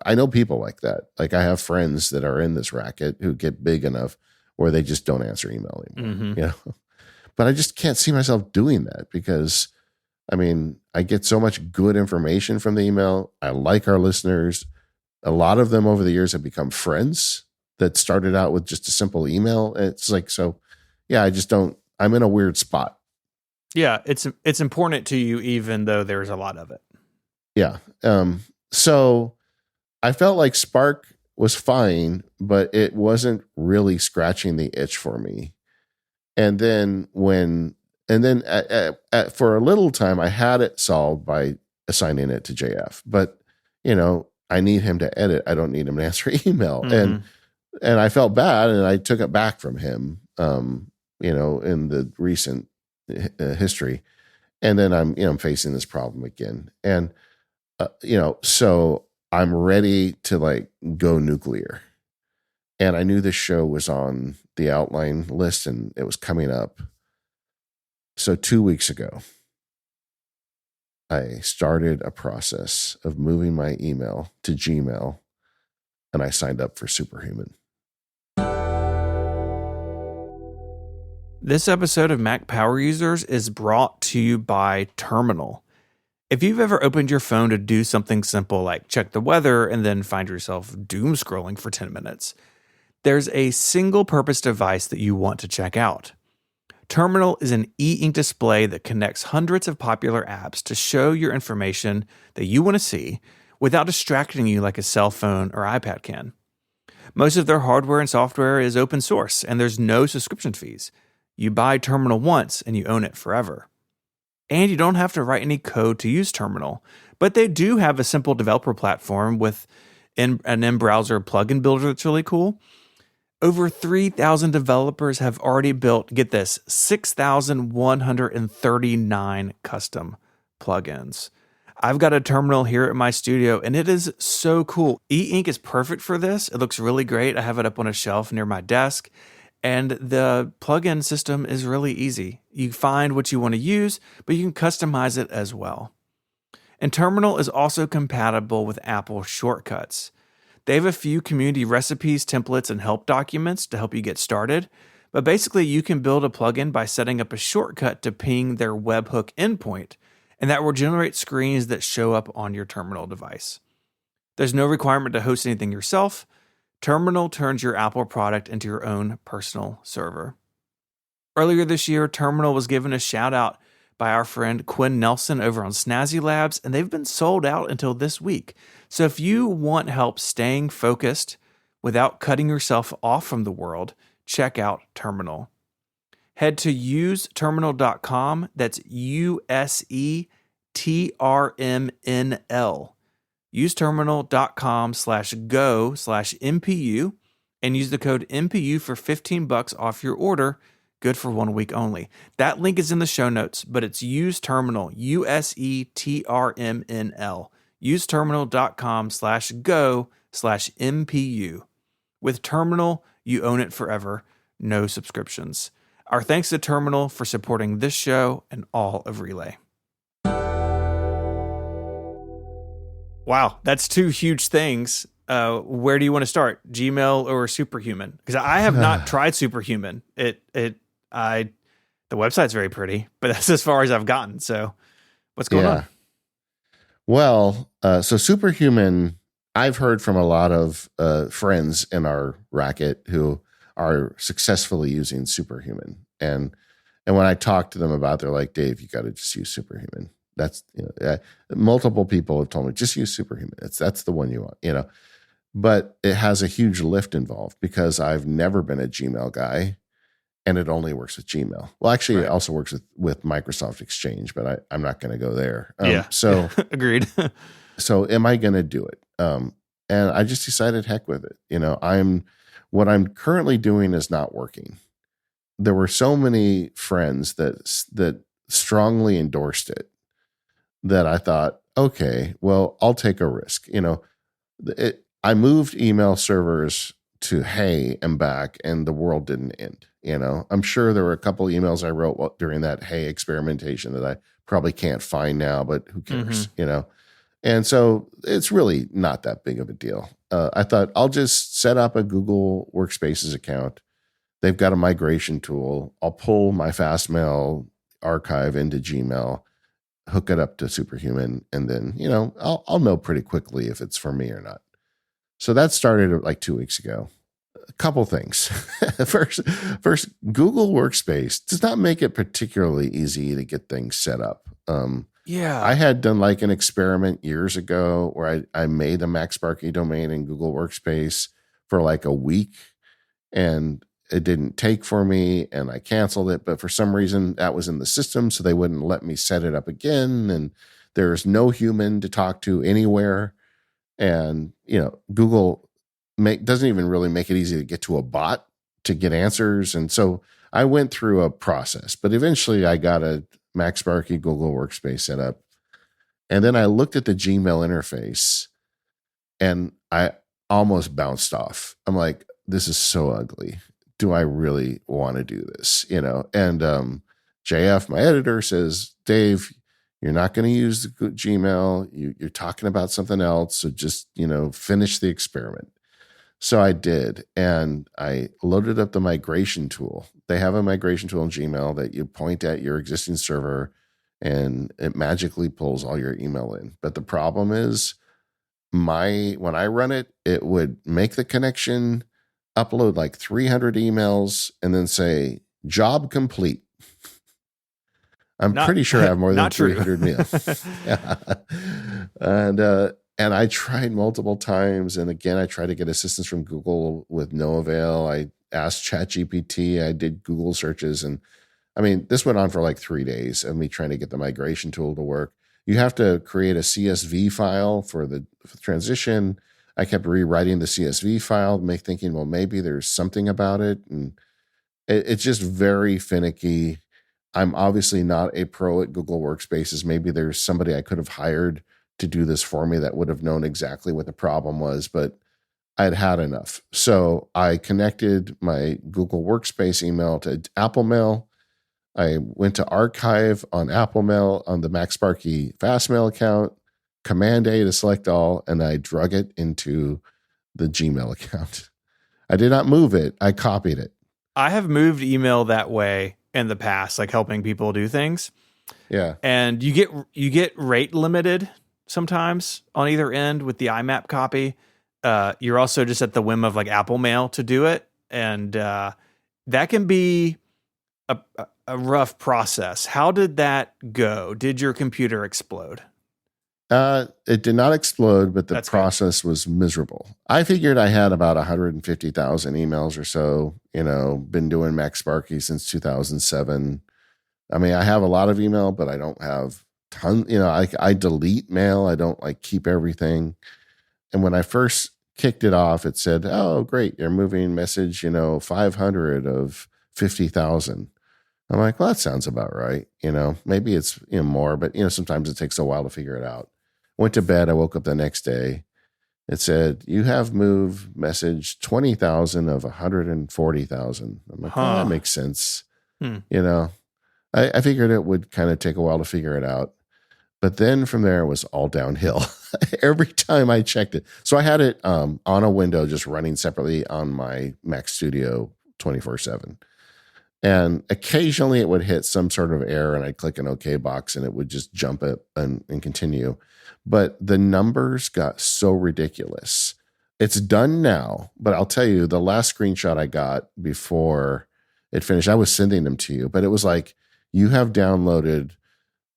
I know people like that. Like I have friends that are in this racket who get big enough or they just don't answer email anymore. Mm-hmm. You know, but I just can't see myself doing that because, I mean, I get so much good information from the email. I like our listeners. A lot of them over the years have become friends that started out with just a simple email. It's like, so yeah, I just don't, I'm in a weird spot. Yeah, it's important to you, even though there's a lot of it. Yeah. So I felt like Spark was fine, but it wasn't really scratching the itch for me. And then for a little time, I had it solved by assigning it to JF. But, you know, I need him to edit. I don't need him to answer email. Mm-hmm. And I felt bad, and I took it back from him, you know, in the recent history. And then I'm facing this problem again. And, you know, so I'm ready to like go nuclear. And I knew this show was on the outline list and it was coming up. So 2 weeks ago, I started a process of moving my email to Gmail, and I signed up for Superhuman. This episode of Mac Power Users is brought to you by Terminal. If you've ever opened your phone to do something simple like check the weather and then find yourself doom scrolling for 10 minutes, there's a single purpose device that you want to check out. Terminal is an e-ink display that connects hundreds of popular apps to show your information that you want to see without distracting you like a cell phone or iPad can. Most of their hardware and software is open source, and there's no subscription fees. You buy Terminal once and you own it forever. And you don't have to write any code to use Terminal, but they do have a simple developer platform with an in-browser plugin builder that's really cool. Over 3,000 developers have already built, get this, 6,139 custom plugins. I've got a Terminal here at my studio, and it is so cool. E-ink is perfect for this. It looks really great. I have it up on a shelf near my desk, and the plugin system is really easy. You find what you want to use, but you can customize it as well. And Terminal is also compatible with Apple shortcuts. They have a few community recipes, templates, and help documents to help you get started. But basically, you can build a plugin by setting up a shortcut to ping their webhook endpoint, and that will generate screens that show up on your Terminal device. There's no requirement to host anything yourself. Terminal turns your Apple product into your own personal server. Earlier this year, Terminal was given a shout out by our friend Quinn Nelson over on Snazzy Labs, and they've been sold out until this week. So if you want help staying focused without cutting yourself off from the world, check out Terminal. Head to useterminal.com. That's USETRMNL. useterminal.com/go/MPU and use the code MPU for $15 off your order. Good for 1 week only. That link is in the show notes, but it's useterminal, USETRMNL. useterminal.com/go/MPU. With Terminal, you own it forever. No subscriptions. Our thanks to Terminal for supporting this show and all of Relay. Wow, that's two huge things. Where do you want to start? Gmail or Superhuman? Because I have not tried Superhuman. The website's very pretty, but that's as far as I've gotten. So what's going on? Well, so Superhuman, I've heard from a lot of friends in our racket who are successfully using Superhuman. And when I talk to them about it, they're like, Dave, you got to just use Superhuman. That's, multiple people have told me, just use Superhuman. That's the one you want, but it has a huge lift involved because I've never been a Gmail guy and it only works with Gmail. Well, actually It also works with Microsoft Exchange, but I'm not going to go there. So agreed. So am I going to do it? And I just decided heck with it. What I'm currently doing is not working. There were so many friends that strongly endorsed it that I thought, okay, well, I'll take a risk. I moved email servers to Hey and back, and the world didn't end. I'm sure there were a couple emails I wrote during that Hey experimentation that I probably can't find now, but who cares, And so it's really not that big of a deal. I thought I'll just set up a Google Workspaces account. they've got a migration tool. I'll pull my Fastmail archive into Gmail, hook it up to Superhuman, and then, I'll know pretty quickly if it's for me or not. So that started like 2 weeks ago. A couple things. First, Google Workspace does not make it particularly easy to get things set up. Yeah. I had done like an experiment years ago where I made a MacSparky domain in Google Workspace for like a week, and it didn't take for me, and I canceled it. But for some reason that was in the system, so they wouldn't let me set it up again. And there's no human to talk to anywhere. And, Google doesn't even really make it easy to get to a bot to get answers. And so I went through a process, but eventually I got a MacSparky Google Workspace set up. And then I looked at the Gmail interface and I almost bounced off. I'm like, this is so ugly. Do I really want to do this? And JF, my editor, says, Dave, you're not going to use the Gmail. You're talking about something else. So just, finish the experiment. So I did. And I loaded up the migration tool. They have a migration tool in Gmail that you point at your existing server and it magically pulls all your email in. But the problem is when I run it, it would make the connection, upload like 300 emails, and then say, job complete. I'm pretty sure I have more than 300 meals. Yeah. And I tried multiple times. And again, I tried to get assistance from Google with no avail. I asked ChatGPT. I did Google searches. And I mean, this went on for like 3 days of me trying to get the migration tool to work. You have to create a CSV file for the transition. I kept rewriting the CSV file, thinking, well, maybe there's something about it. And it's just very finicky. I'm obviously not a pro at Google Workspaces. Maybe there's somebody I could have hired to do this for me that would have known exactly what the problem was, but I'd had enough. So I connected my Google Workspace email to Apple Mail. I went to archive on Apple Mail on the MacSparky Fastmail account, Command A to select all, and I drug it into the Gmail account. I did not move it. I copied it. I have moved email that way in the past, like helping people do things. Yeah. And you get rate limited sometimes on either end with the IMAP copy. You're also just at the whim of like Apple Mail to do it. And that can be a rough process. How did that go? Did your computer explode? It did not explode, but the That's process was miserable. I figured I had about 150,000 emails or so, been doing MacSparky since 2007. I mean, I have a lot of email, but I don't have tons, I delete mail. I don't like keep everything. And when I first kicked it off, it said, oh, great. You're moving message, 500 of 50,000. I'm like, well, that sounds about right. Maybe it's more, but sometimes it takes a while to figure it out. Went to bed. I woke up the next day. It said, you have moved message 20,000 of 140,000. I'm like, oh, that makes sense. I figured it would kind of take a while to figure it out. But then from there, it was all downhill every time I checked it. So I had it on a window just running separately on my Mac Studio 24/7. And occasionally it would hit some sort of error and I'd click an OK box and it would just jump it and continue. But the numbers got so ridiculous. It's done now, but I'll tell you, the last screenshot I got before it finished, I was sending them to you, but it was like, you have uploaded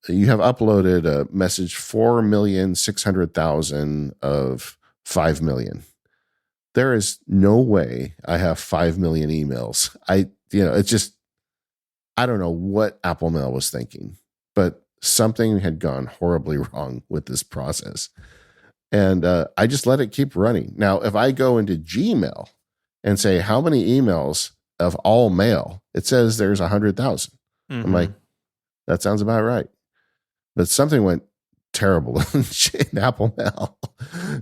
a message 4,600,000 of 5 million. There is no way I have 5 million emails. It's just, I don't know what Apple Mail was thinking, but something had gone horribly wrong with this process. And I just let it keep running. Now, if I go into Gmail and say, how many emails of all mail, it says there's 100,000. Mm-hmm. I'm like, that sounds about right. But something went terrible in Apple Mail.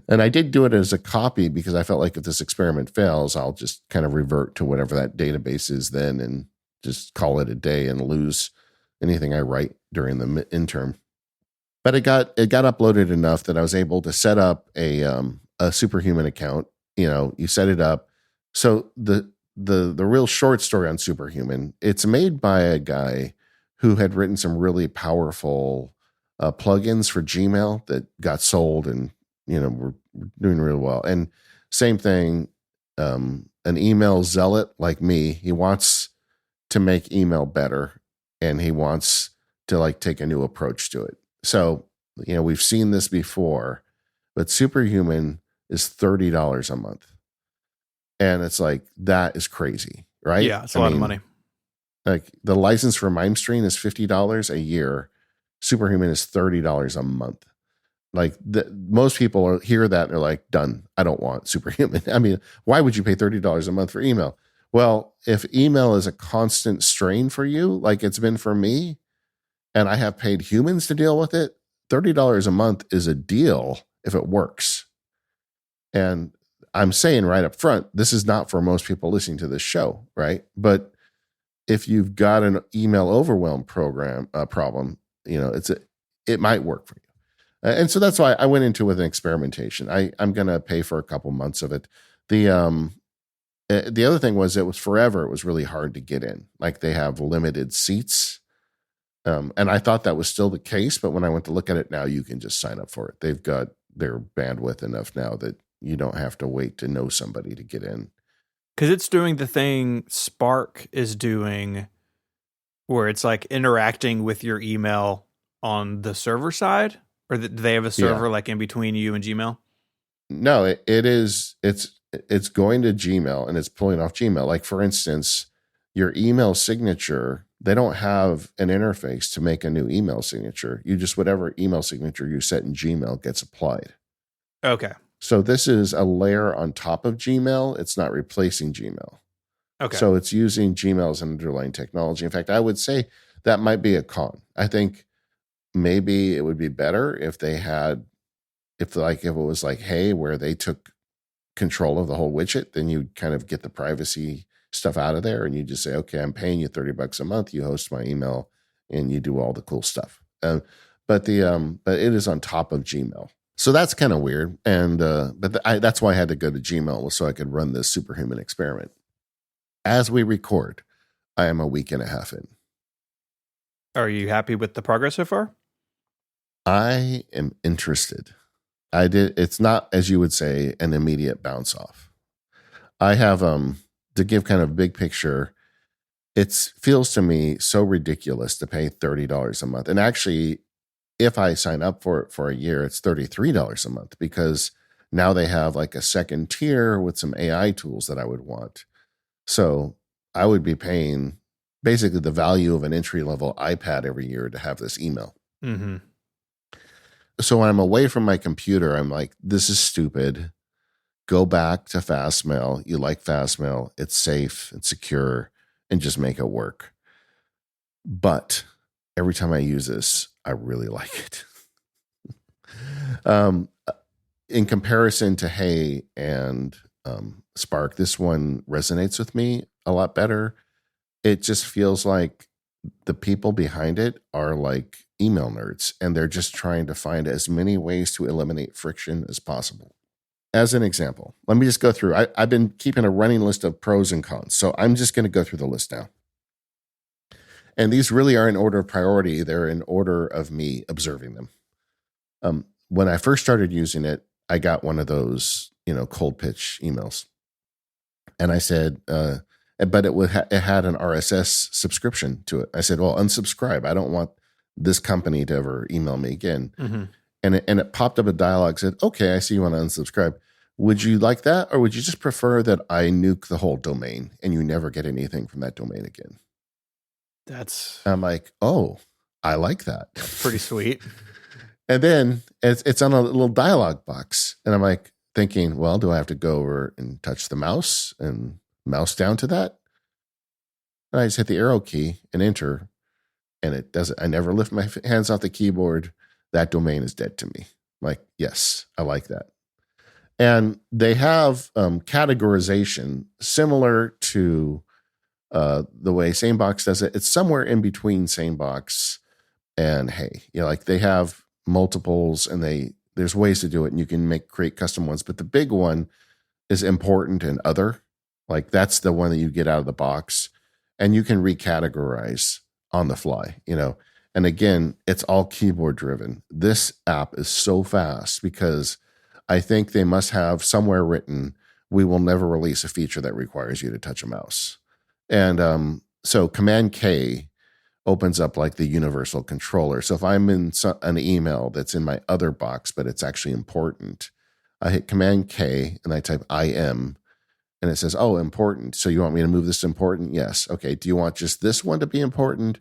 And I did do it as a copy because I felt like if this experiment fails, I'll just kind of revert to whatever that database is then and just call it a day and lose anything I write during the interim. But it got uploaded enough that I was able to set up a Superhuman account. You set it up. So the the real short story on Superhuman, it's made by a guy who had written some really powerful plugins for Gmail that got sold and were doing real well. And same thing, an email zealot like me, he wants to make email better, and he wants to like take a new approach to it. So we've seen this before, but Superhuman is $30 a month. And it's like, that is crazy, right? Yeah, it's a lot of money. Like the license for MimeStream is $50 a year. Superhuman is $30 a month. Like most people hear that and they're like, done. I don't want Superhuman. I mean, why would you pay $30 a month for email? Well, if email is a constant strain for you, like it's been for me, and I have paid humans to deal with it, $30 a month is a deal if it works. And I'm saying right up front, this is not for most people listening to this show, right? But if you've got an email overwhelm problem, it might work for you. And so that's why I went into with an experimentation. I'm going to pay for a couple months of it. The other thing was, it was forever. It was really hard to get in. Like they have limited seats. And I thought that was still the case, but when I went to look at it now, you can just sign up for it. They've got their bandwidth enough now that you don't have to wait to know somebody to get in. Because it's doing the thing Spark is doing, where it's like interacting with your email on the server side, or do they have a server like in between you and Gmail? No, it is. It's going to Gmail and it's pulling off Gmail. Like for instance, your email signature, they don't have an interface to make a new email signature. You just, whatever email signature you set in Gmail gets applied. Okay. So this is a layer on top of Gmail. It's not replacing Gmail. Okay. So it's using Gmail as an underlying technology. In fact, I would say that might be a con. I think maybe it would be better if they had, if it was like, hey, where they took control of the whole widget, then you kind of get the privacy stuff out of there, and you just say, okay, I'm paying you $30 a month. You host my email, and you do all the cool stuff. But it is on top of Gmail. So that's kind of weird. And that's why I had to go to Gmail, so I could run this Superhuman experiment. As we record, I am a week and a half in. Are you happy with the progress so far? I am interested. It's not, as you would say, an immediate bounce off. I have, to give kind of big picture, it feels to me so ridiculous to pay $30 a month. And actually, if I sign up for it for a year, it's $33 a month, because now they have like a second tier with some AI tools that I would want. So I would be paying basically the value of an entry-level iPad every year to have this email. Mm-hmm. So when I'm away from my computer, I'm like, this is stupid. Go back to Fastmail. You like Fastmail. It's safe and secure, and just make it work. But every time I use this, I really like it. In comparison to Hey and Spark, this one resonates with me a lot better. It just feels like the people behind it are like email nerds, and they're just trying to find as many ways to eliminate friction as possible. As an example, let me just go through. I've been keeping a running list of pros and cons, so I'm just going to go through the list now. And these really are in order of priority. They're in order of me observing them. When I first started using it, I got one of those, cold pitch emails. And I said, but it had an RSS subscription to it. I said, well, unsubscribe. I don't want this company to ever email me again. Mm-hmm. And it popped up a dialogue, said, okay, I see you want to unsubscribe. Would you like that? Or would you just prefer that I nuke the whole domain and you never get anything from that domain again? I'm like, oh, I like that. Pretty sweet. And then it's on a little dialogue box. And I'm like thinking, well, do I have to go over and touch the mouse and mouse down to that? And I just hit the arrow key and enter. And it doesn't, I never lift my hands off the keyboard. That domain is dead to me. Like, yes, I like that. And they have categorization similar to the way SaneBox does it. It's somewhere in between SaneBox and Hey. Like they have multiples, and there's ways to do it, and you can create custom ones. But the big one is important and other. Like that's the one that you get out of the box, and you can recategorize on the fly, you know. And again, it's all keyboard driven. This app is so fast because I think they must have somewhere written, we will never release a feature that requires you to touch a mouse. And so Command K opens up like the universal controller. So if I'm in an email that's in my other box, but it's actually important, I hit Command K and I type IM, and it says, oh, important. So you want me to move this to important? Yes. Okay. Do you want just this one to be important,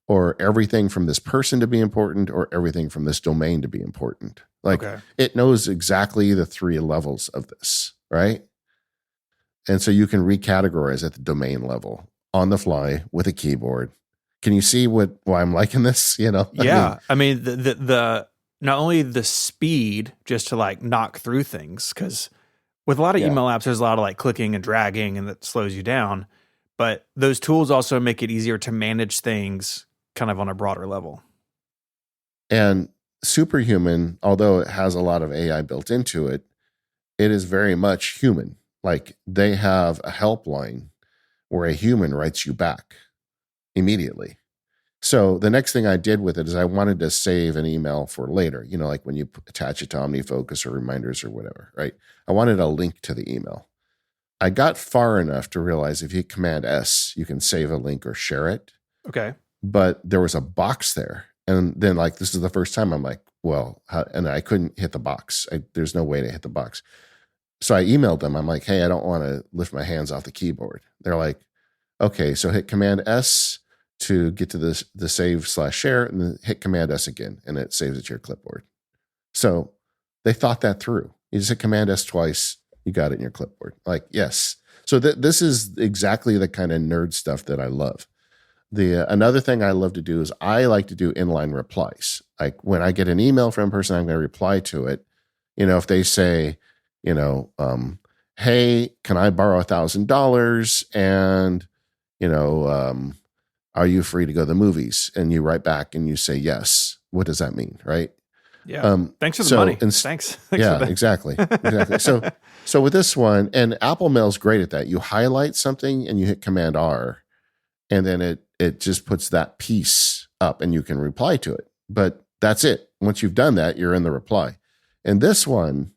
or everything from this person to be important, or everything from this domain to be important? Like it knows exactly the 3 levels of this, right? And so you can recategorize at the domain level on the fly with a keyboard. Can you see why I'm liking this? You know? Yeah. I mean, the not only the speed just to like knock through things, because with a lot of email apps, there's a lot of like clicking and dragging, and that slows you down. But those tools also make it easier to manage things kind of on a broader level. And Superhuman, although it has a lot of AI built into it, it is very much human. Like they have a helpline where a human writes you back immediately. So the next thing I did with it is I wanted to save an email for later, you know, like when you attach it to OmniFocus or reminders or whatever, right? I wanted a link to the email. I got far enough to realize if you Command S, you can save a link or share it. Okay. But there was a box there. And then like, this is the first time I'm like, well, and I couldn't hit the box. There's no way to hit the box. So I emailed them. I'm like, hey, I don't want to lift my hands off the keyboard. They're like, okay, so hit Command S to get to the save/share, and then hit Command S again, and it saves it to your clipboard. So they thought that through. You just hit Command S twice, you got it in your clipboard. Like, yes. So this is exactly the kind of nerd stuff that I love. Another thing I love to do is I like to do inline replies. Like when I get an email from a person, I'm going to reply to it. You know, if they say, you know, hey, can I borrow $1,000? And, you know, are you free to go to the movies? And you write back and you say yes. What does that mean, right? Yeah. Thanks for the money. Thanks yeah, exactly. So with this one, and Apple Mail's great at that. You highlight something and you hit Command R, and then it just puts that piece up and you can reply to it. But that's it. Once you've done that, you're in the reply. And this one,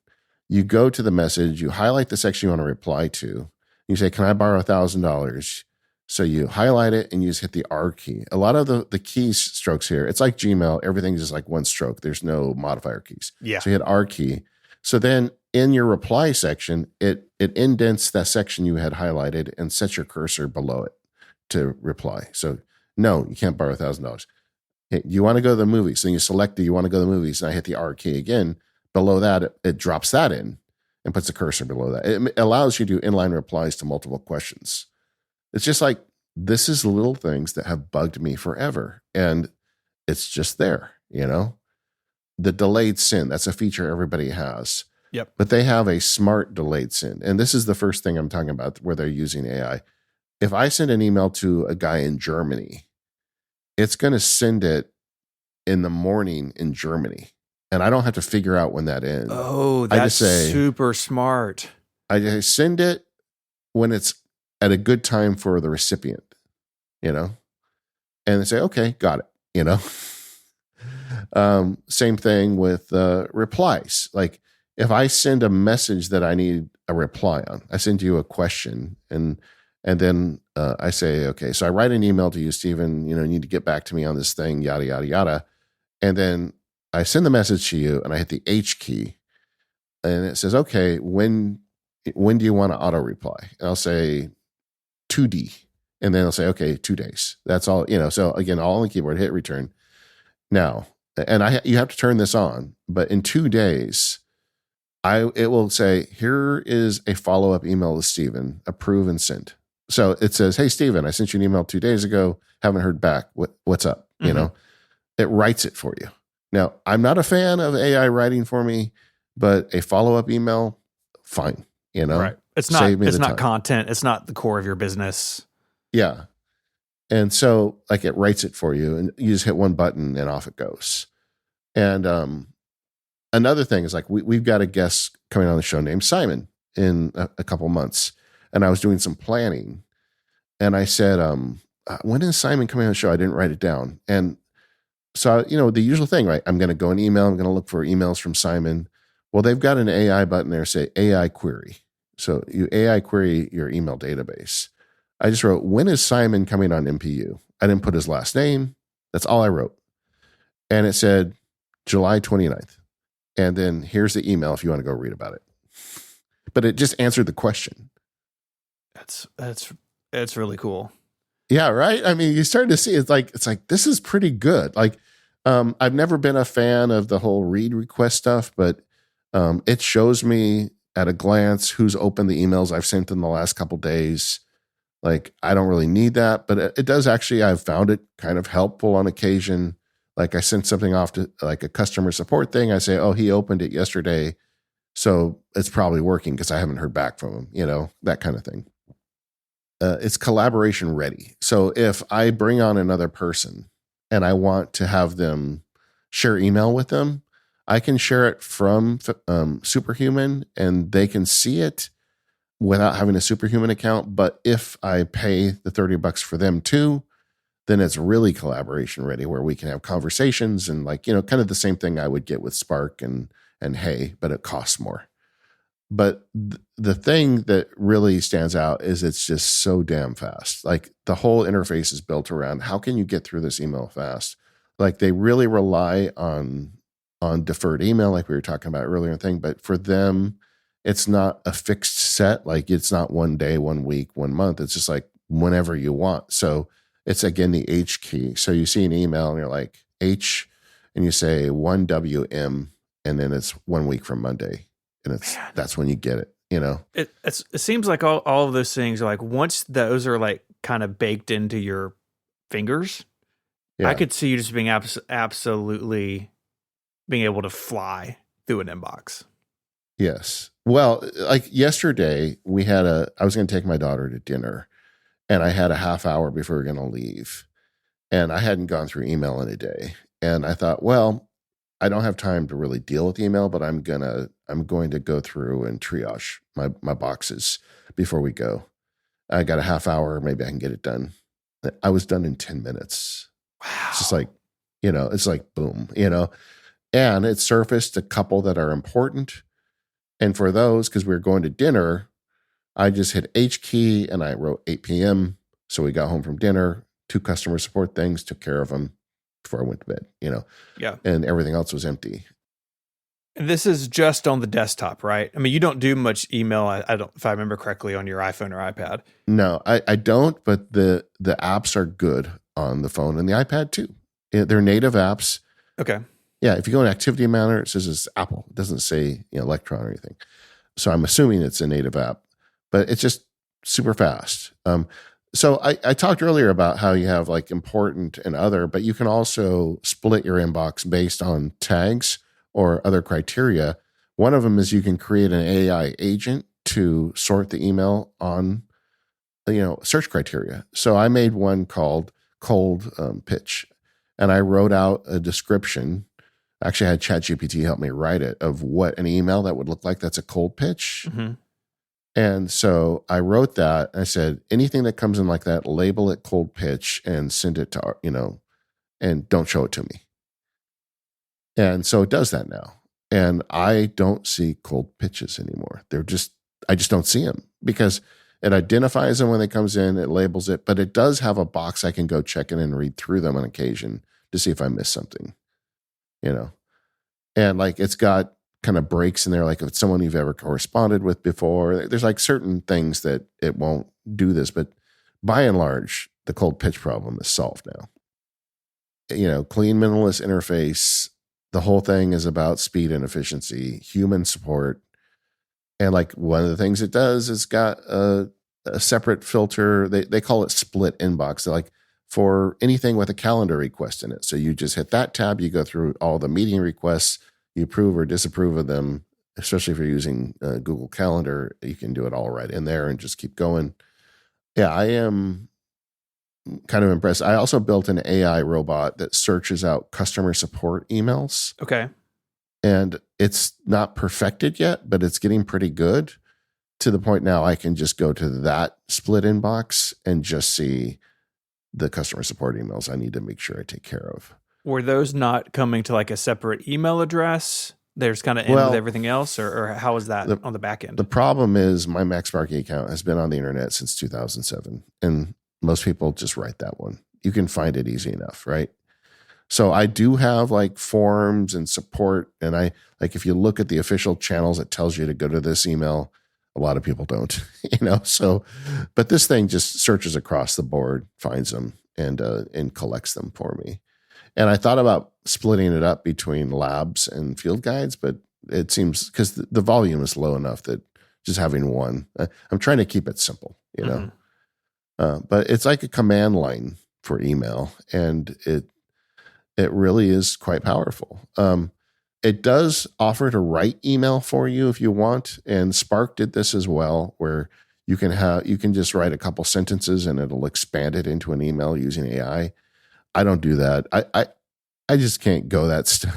you go to the message, you highlight the section you want to reply to. You say, can I borrow $1,000? So you highlight it and you just hit the R key. A lot of the key strokes here, it's like Gmail. Everything's just like one stroke. There's no modifier keys. Yeah. So you hit R key. So then in your reply section, it indents that section you had highlighted and sets your cursor below it to reply. So no, you can't borrow $1,000. Hey, you want to go to the movies. So you select you want to go to the movies, and I hit the R key again. Below that, it drops that in and puts the cursor below that. It allows you to do inline replies to multiple questions. It's just like, this is little things that have bugged me forever. And it's just there, you know? The delayed send, that's a feature everybody has. Yep. But they have a smart delayed send. And this is the first thing I'm talking about where they're using AI. If I send an email to a guy in Germany, it's going to send it in the morning in Germany. And I don't have to figure out when that ends. Oh, that's super smart. I just send it when it's at a good time for the recipient, you know, and they say, okay, got it, you know. Same thing with replies. Like if I send a message that I need a reply on, I send you a question and then I say, okay, so I write an email to you, Stephen, you know, you need to get back to me on this thing, yada, yada, yada. And then I send the message to you and I hit the H key and it says, okay, when do you want to auto reply? And I'll say 2D. And then I'll say, okay, 2 days. That's all, you know. So again, all on the keyboard, hit return. Now, and you have to turn this on, but in 2 days, it will say, here is a follow-up email to Stephen, approve and send. So it says, hey, Stephen, I sent you an email 2 days ago, haven't heard back. What's up? Mm-hmm. You know, it writes it for you. Now, I'm not a fan of AI writing for me, but a follow-up email, fine. You know, right. It's not content. It's not the core of your business. Yeah. And so like it writes it for you and you just hit one button and off it goes. And another thing is like we've got a guest coming on the show named Simon in a couple months. and I was doing some planning, and I said, when is Simon coming on the show? I didn't write it down. And so, the usual thing, right? I'm going to go in email. I'm going to look for emails from Simon. Well, they've got an AI button there, say AI query. So you AI query your email database. I just wrote, when is Simon coming on MPU? I didn't put his last name. That's all I wrote. And it said July 29th. And then here's the email if you want to go read about it. But it just answered the question. That's really cool. Yeah, right. I mean, you start to see it's like this is pretty good. Like, I've never been a fan of the whole read request stuff, but it shows me at a glance who's opened the emails I've sent in the last couple days. Like, I don't really need that, but it does actually. I've found it kind of helpful on occasion. Like, I sent something off to like a customer support thing. I say, oh, he opened it yesterday, so it's probably working because I haven't heard back from him. That kind of thing. It's collaboration ready. So if I bring on another person and I want to have them share email with them, I can share it from Superhuman and they can see it without having a Superhuman account. But if I pay the $30 for them too, then it's really collaboration ready where we can have conversations and kind of the same thing I would get with Spark and Hey, but it costs more. But the thing that really stands out is it's just so damn fast. Like, the whole interface is built around how can you get through this email fast? Like, they really rely on deferred email, like we were talking about earlier thing. But for them, it's not a fixed set. Like, it's not 1 day, 1 week, 1 month. It's just like whenever you want. So it's again the H key. So you see an email and you're like H, and you say 1WM, and then it's 1 week from Monday. And that's when you get it, It seems like all of those things are like, once those are like kind of baked into your fingers, yeah. I could see you just being absolutely being able to fly through an inbox. Yes. Well, like yesterday I was going to take my daughter to dinner and I had a half hour before we were going to leave and I hadn't gone through email in a day. And I thought, well, I don't have time to really deal with email, but I'm going to go through and triage my boxes before we go. I got a half hour. Maybe I can get it done. I was done in 10 minutes. Wow. It's just like, it's like boom, and it surfaced a couple that are important. And for those, because we were going to dinner, I just hit H key and I wrote 8 p.m. So we got home from dinner, 2 customer support things, took care of them before I went to bed, Yeah. And everything else was empty. And this is just on the desktop, right? I mean, you don't do much email, I don't, if I remember correctly, on your iPhone or iPad. No, I don't, but the apps are good on the phone and the iPad too. They're native apps. Okay. Yeah, if you go in Activity Manager, it says it's Apple. It doesn't say Electron or anything. So I'm assuming it's a native app, but it's just super fast. So I talked earlier about how you have like important and other, but you can also split your inbox based on tags or other criteria. One of them is you can create an AI agent to sort the email on, search criteria. So I made one called cold pitch, and I wrote out a description. Actually, I had ChatGPT help me write it of what an email that would look like. That's a cold pitch. Mm-hmm. And so I wrote that. I said, anything that comes in like that, label it cold pitch and send it to, and don't show it to me. And so it does that now. And I don't see cold pitches anymore. I just don't see them because it identifies them when it comes in, it labels it, but it does have a box I can go check in and read through them on occasion to see if I missed something, And like it's got kind of breaks in there, like if it's someone you've ever corresponded with before. There's like certain things that it won't do this, but by and large, the cold pitch problem is solved now. Clean minimalist interface. The whole thing is about speed and efficiency, human support. And like one of the things it does is got a separate filter. They call it split inbox. They're like for anything with a calendar request in it. So you just hit that tab, you go through all the meeting requests, you approve or disapprove of them, especially if you're using Google Calendar, you can do it all right in there and just keep going. Yeah, I am kind of impressed. I also built an AI robot that searches out customer support emails. Okay. And it's not perfected yet, but it's getting pretty good to the point now I can just go to that split inbox and just see the customer support emails I need to make sure I take care of. Were those not coming to like a separate email address? There's kind of in with everything else, or how is that on the back end? The problem is my MacSparky account has been on the internet since 2007, and most people just write that one. You can find it easy enough, right? So I do have like forums and support, and I like if you look at the official channels, it tells you to go to this email. A lot of people don't, So, but this thing just searches across the board, finds them, and collects them for me. And I thought about splitting it up between labs and field guides, but it seems because the volume is low enough that just having one, I'm trying to keep it simple, but it's like a command line for email, and it really is quite powerful. It does offer to write email for you if you want, and Spark did this as well, where you can just write a couple sentences and it'll expand it into an email using AI. I don't do that. I just can't go that step.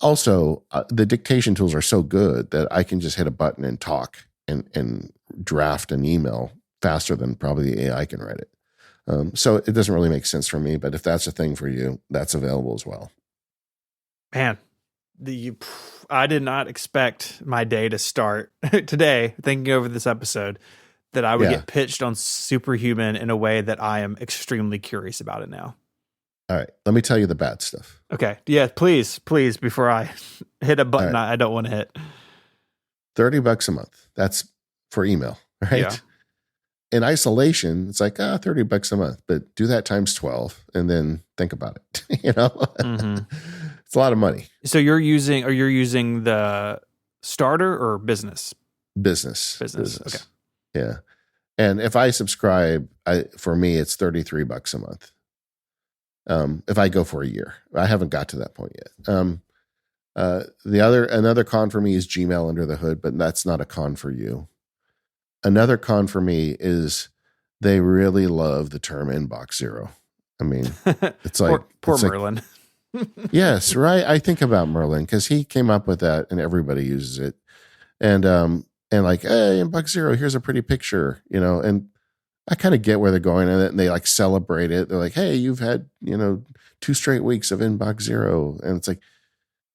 Also, the dictation tools are so good that I can just hit a button and talk and draft an email faster than probably the AI can write it. So it doesn't really make sense for me, but if that's a thing for you, that's available as well. Man, I did not expect my day to start today thinking over this episode that I would get pitched on Superhuman in a way that I am extremely curious about it now. All right. Let me tell you the bad stuff. Okay. Yeah, please, before I hit a button I don't want to hit. $30 a month. That's for email, right? Yeah. In isolation, it's like, $30 a month, but do that times 12 and then think about it. It's a lot of money. So you're using the starter or business? Business. Okay. Yeah. And if I subscribe, for me, it's $33 a month. If I go for a year, I haven't got to that point yet. Another con for me is Gmail under the hood, but that's not a con for you. Another con for me is they really love the term inbox zero. I mean, it's like poor Merlin. Yes, right. I think about Merlin because he came up with that, and everybody uses it. And like, hey, inbox zero, here's a pretty picture, and I kind of get where they're going, and they like celebrate it. They're like, hey, you've had 2 straight weeks of inbox zero, and it's like,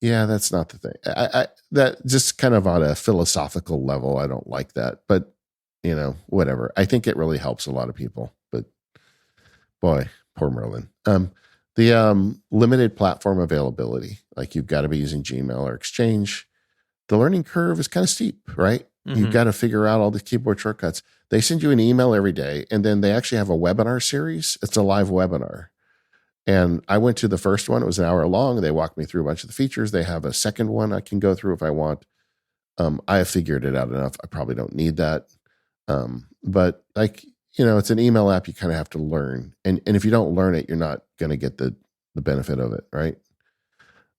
yeah, that's not the thing. I that just kind of on a philosophical level, I don't like that, but whatever. I think it really helps a lot of people, but boy, poor Merlin. The limited platform availability, like you've got to be using Gmail or Exchange. The learning curve is kind of steep, right? Mm-hmm. You've got to figure out all the keyboard shortcuts. They send you an email every day, and then they actually have a webinar series. It's a live webinar. And I went to the first one. It was an hour long. They walked me through a bunch of the features. They have a second one I can go through if I want. I have figured it out enough. I probably don't need that. But like, it's an email app you kind of have to learn. And if you don't learn it, you're not going to get the benefit of it, right?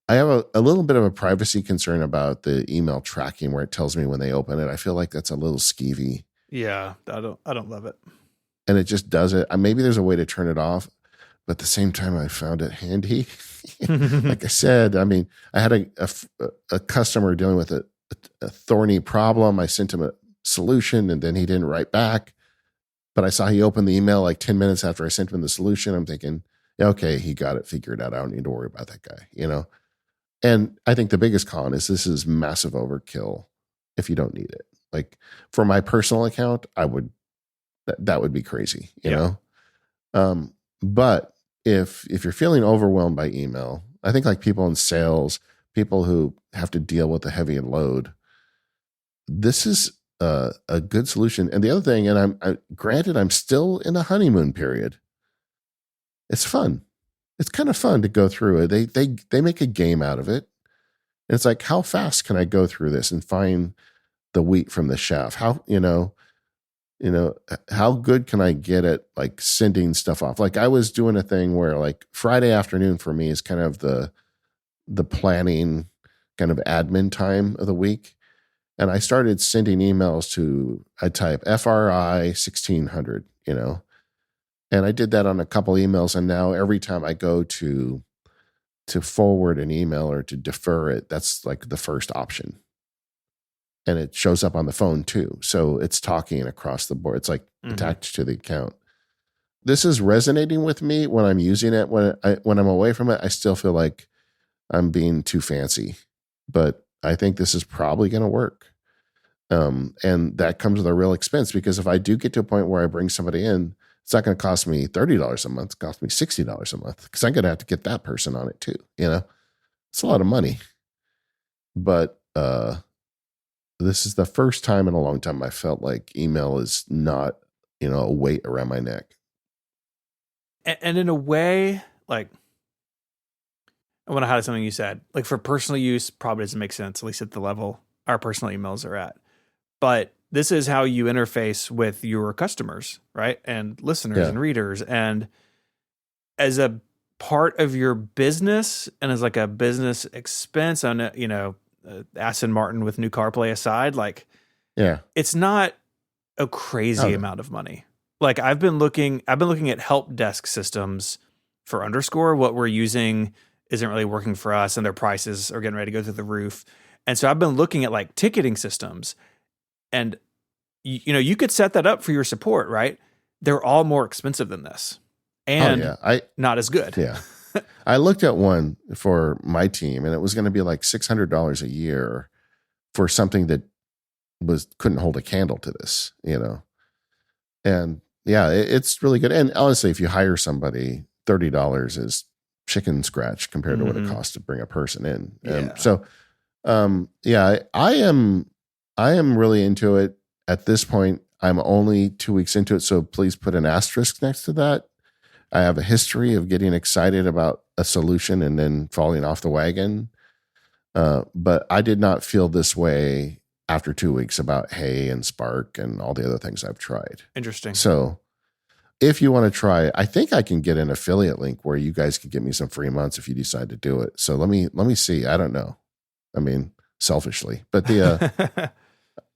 I have a little bit of a privacy concern about the email tracking where it tells me when they open it. I feel like that's a little skeevy. Yeah, I don't love it. And it just does it. Maybe there's a way to turn it off, but at the same time, I found it handy. Like I said, I had a customer dealing with a thorny problem. I sent him a solution, and then he didn't write back. But I saw he opened the email like 10 minutes after I sent him the solution. I'm thinking, okay, he got it figured out. I don't need to worry about that guy, And I think the biggest con is this is massive overkill if you don't need it. Like for my personal account, that would be crazy, you know? But if you're feeling overwhelmed by email, I think like people in sales, people who have to deal with the heavy load, this is a good solution. And the other thing, and I'm still in a honeymoon period. It's fun. It's kind of fun to go through it. They make a game out of it. And it's like, how fast can I go through this and find the wheat from the chaff? How, how good can I get at like sending stuff off? Like I was doing a thing where like Friday afternoon for me is kind of the planning kind of admin time of the week. And I started sending emails I type FRI 1600, and I did that on a couple emails. And now every time I go to forward an email or to defer it, that's like the first option. and it shows up on the phone too. So it's talking across the board. It's like attached to the account. This is resonating with me when I'm using it. When I'm away from it, I still feel like I'm being too fancy, but I think this is probably going to work. And that comes with a real expense, because if I do get to a point where I bring somebody in, it's not going to cost me $30 a month. It costs me $60 a month, because I'm going to have to get that person on it too. It's a lot of money, but, this is the first time in a long time I felt like email is not, a weight around my neck. And in a way, like, I want to highlight something you said. Like, for personal use, probably doesn't make sense, at least at the level our personal emails are at. But this is how you interface with your customers, right? And listeners and readers. And as a part of your business and as like a business expense on, Aston Martin with new CarPlay aside, like, it's not a crazy amount of money. Like, I've been looking at help desk systems for Underscore. What we're using isn't really working for us, and their prices are getting ready to go through the roof. And so I've been looking at like ticketing systems, and you could set that up for your support, right? They're all more expensive than this, and not as good. Yeah. I looked at one for my team, and it was going to be like $600 a year for something that couldn't hold a candle to this, and it's really good. And honestly, if you hire somebody, $30 is chicken scratch compared to what it costs to bring a person in. So, I am really into it at this point. I'm only 2 weeks into it, so please put an asterisk next to that. I have a history of getting excited about a solution and then falling off the wagon. But I did not feel this way after 2 weeks about Hey and Spark and all the other things I've tried. Interesting. So if you want to try, I think I can get an affiliate link where you guys can give me some free months if you decide to do it. So let me see. I don't know. I mean, selfishly, but I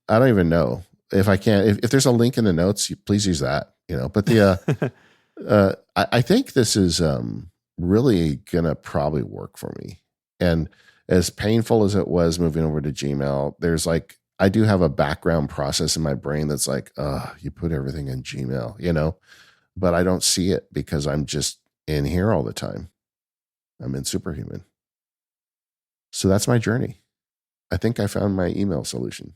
don't even know if I can. If there's a link in the notes, please use that. But I think this is really gonna probably work for me. And as painful as it was moving over to Gmail, there's like, I do have a background process in my brain that's like, you put everything in Gmail, but I don't see it because I'm just in here all the time. I'm in Superhuman. So that's my journey. I think I found my email solution.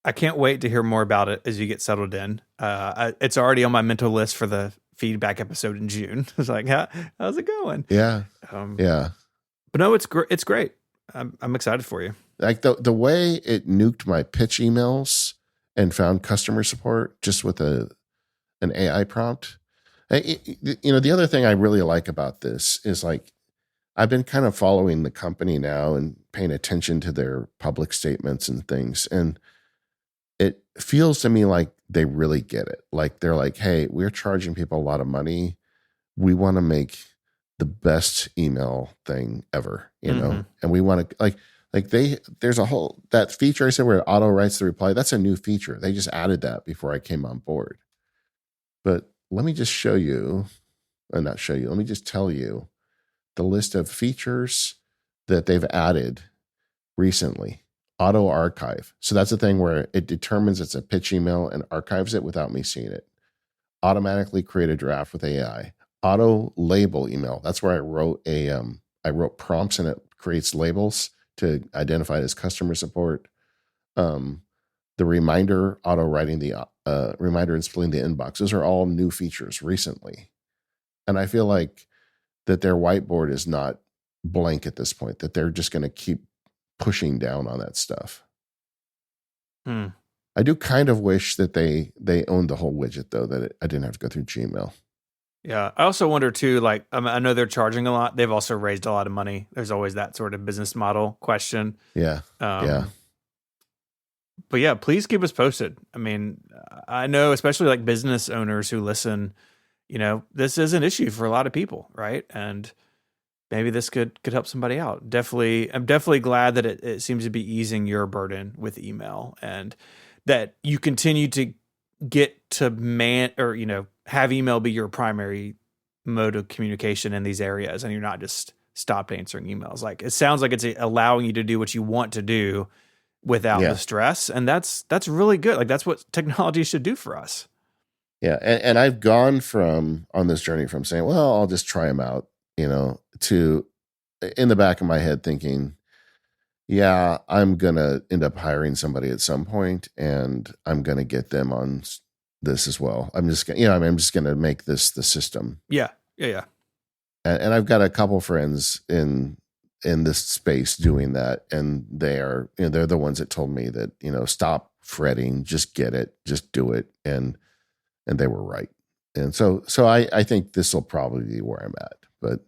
I can't wait to hear more about it as you get settled in. It's already on my mental list for the feedback episode in June. It's like, how's it going? Yeah. But no, it's great. I'm excited for you. Like the way it nuked my pitch emails and found customer support just with an AI prompt. The other thing I really like about this is, like, I've been kind of following the company now and paying attention to their public statements and things. And it feels to me like they really get it. Like, they're like, hey, we're charging people a lot of money. We want to make the best email thing ever, and we want to there's a whole, that feature I said where it auto writes the reply. That's a new feature. They just added that before I came on board. But let me just let me just tell you the list of features that they've added recently. Auto archive. So that's the thing where it determines it's a pitch email and archives it without me seeing it. Automatically create a draft with AI. Auto label email. That's where I wrote prompts and it creates labels to identify it as customer support. The reminder, auto writing the reminder and splitting the inbox. Those are all new features recently. And I feel like that their whiteboard is not blank at this point, that they're just going to keep pushing down on that stuff. I do kind of wish that they owned the whole widget, though, that I didn't have to go through Gmail. Yeah. I also wonder too, like, I know they're charging a lot. They've also raised a lot of money. There's always that sort of business model question. Yeah. But yeah, please keep us posted. I mean, I know, especially like business owners who listen, this is an issue for a lot of people, right? And maybe this could help somebody out. I'm definitely glad that it seems to be easing your burden with email, and that you continue to get to have email be your primary mode of communication in these areas, and you're not just stopped answering emails. Like, it sounds like it's allowing you to do what you want to do without Yeah. the stress. And that's really good. Like that's what technology should do for us. Yeah. And I've gone from on this journey from saying, well, I'll just try them out, to in the back of my head thinking, yeah, I'm going to end up hiring somebody at some point and I'm going to get them on this as well. I'm just going to, I'm just going to make this the system. Yeah. Yeah. Yeah. And I've got a couple friends in this space doing that. And they are, they're the ones that told me that, stop fretting, just get it, just do it. And they were right. And so I think this will probably be where I'm at. But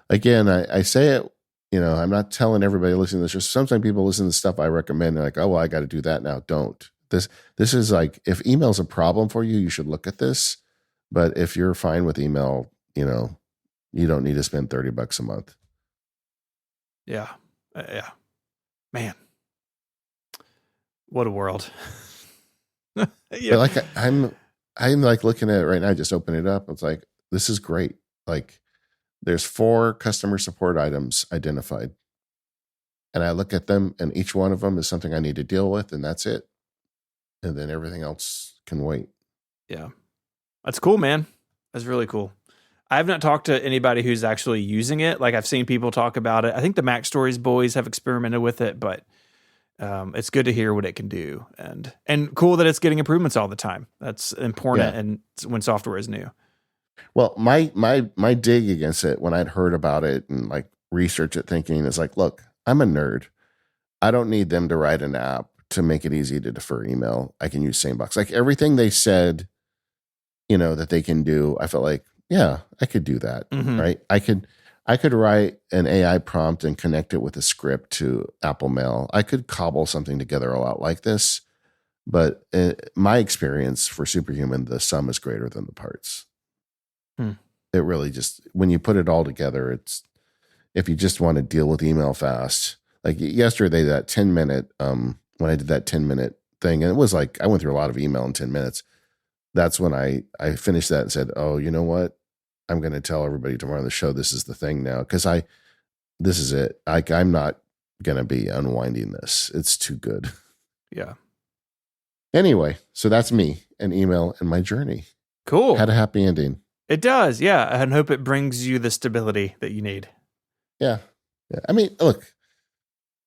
again, I say it, I'm not telling everybody listening to this. Just sometimes people listen to stuff I recommend. They're like, oh, well, I got to do that now. Don't. This is like, if email's a problem for you, you should look at this. But if you're fine with email, you don't need to spend $30 a month. Yeah. Yeah. Man. What a world. Yeah. But like I'm like looking at it right now. I just open it up. It's like, this is great. Like there's 4 customer support items identified. And I look at them and each one of them is something I need to deal with. And that's it. And then everything else can wait. Yeah. That's cool, man. That's really cool. I have not talked to anybody who's actually using it. Like I've seen people talk about it. I think the Mac Stories boys have experimented with it, but it's good to hear what it can do, and cool that it's getting improvements all the time. That's important, and when software is new. Well, my dig against it when I'd heard about it and like research it, thinking is like, look, I'm a nerd. I don't need them to write an app to make it easy to defer email. I can use SaneBox. Like everything they said, that they can do. I felt like, yeah, I could do that, right? I could write an AI prompt and connect it with a script to Apple Mail. I could cobble something together a lot like this, but my experience for Superhuman, the sum is greater than the parts. It really just, when you put it all together, it's, if you just want to deal with email fast, like yesterday, that 10-minute, when I did that 10-minute thing, and it was like, I went through a lot of email in 10 minutes. That's when I finished that and said, oh, you know what? I'm going to tell everybody tomorrow on the show, this is the thing now. Cause this is it. I'm not going to be unwinding this. It's too good. Yeah. Anyway, so that's me and email and my journey. Cool. Had a happy ending. It does. Yeah. And hope it brings you the stability that you need. Yeah. I mean, look,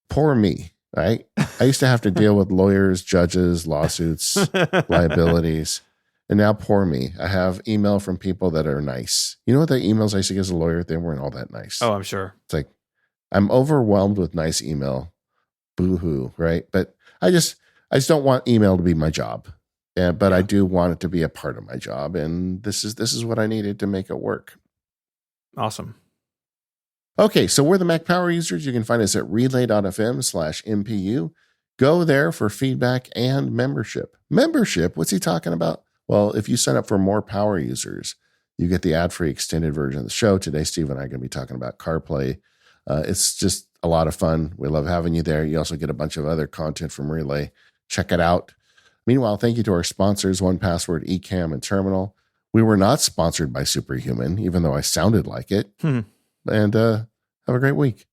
poor me, right? I used to have to deal with lawyers, judges, lawsuits, liabilities. And now poor me. I have email from people that are nice. You know what the emails I used to get as a lawyer? They weren't all that nice. Oh, I'm sure. It's like, I'm overwhelmed with nice email. Boo-hoo, right? But I just don't want email to be my job. But I do want it to be a part of my job. And this is what I needed to make it work. Awesome. Okay, so we're the Mac Power Users. You can find us at relay.fm/MPU. Go there for feedback and membership. Membership? What's he talking about? Well, if you sign up for more power users, you get the ad-free extended version of the show. Today, Steve and I are going to be talking about CarPlay. It's just a lot of fun. We love having you there. You also get a bunch of other content from Relay. Check it out. Meanwhile, thank you to our sponsors, 1Password, Ecamm, and Terminal. We were not sponsored by Superhuman, even though I sounded like it. And have a great week.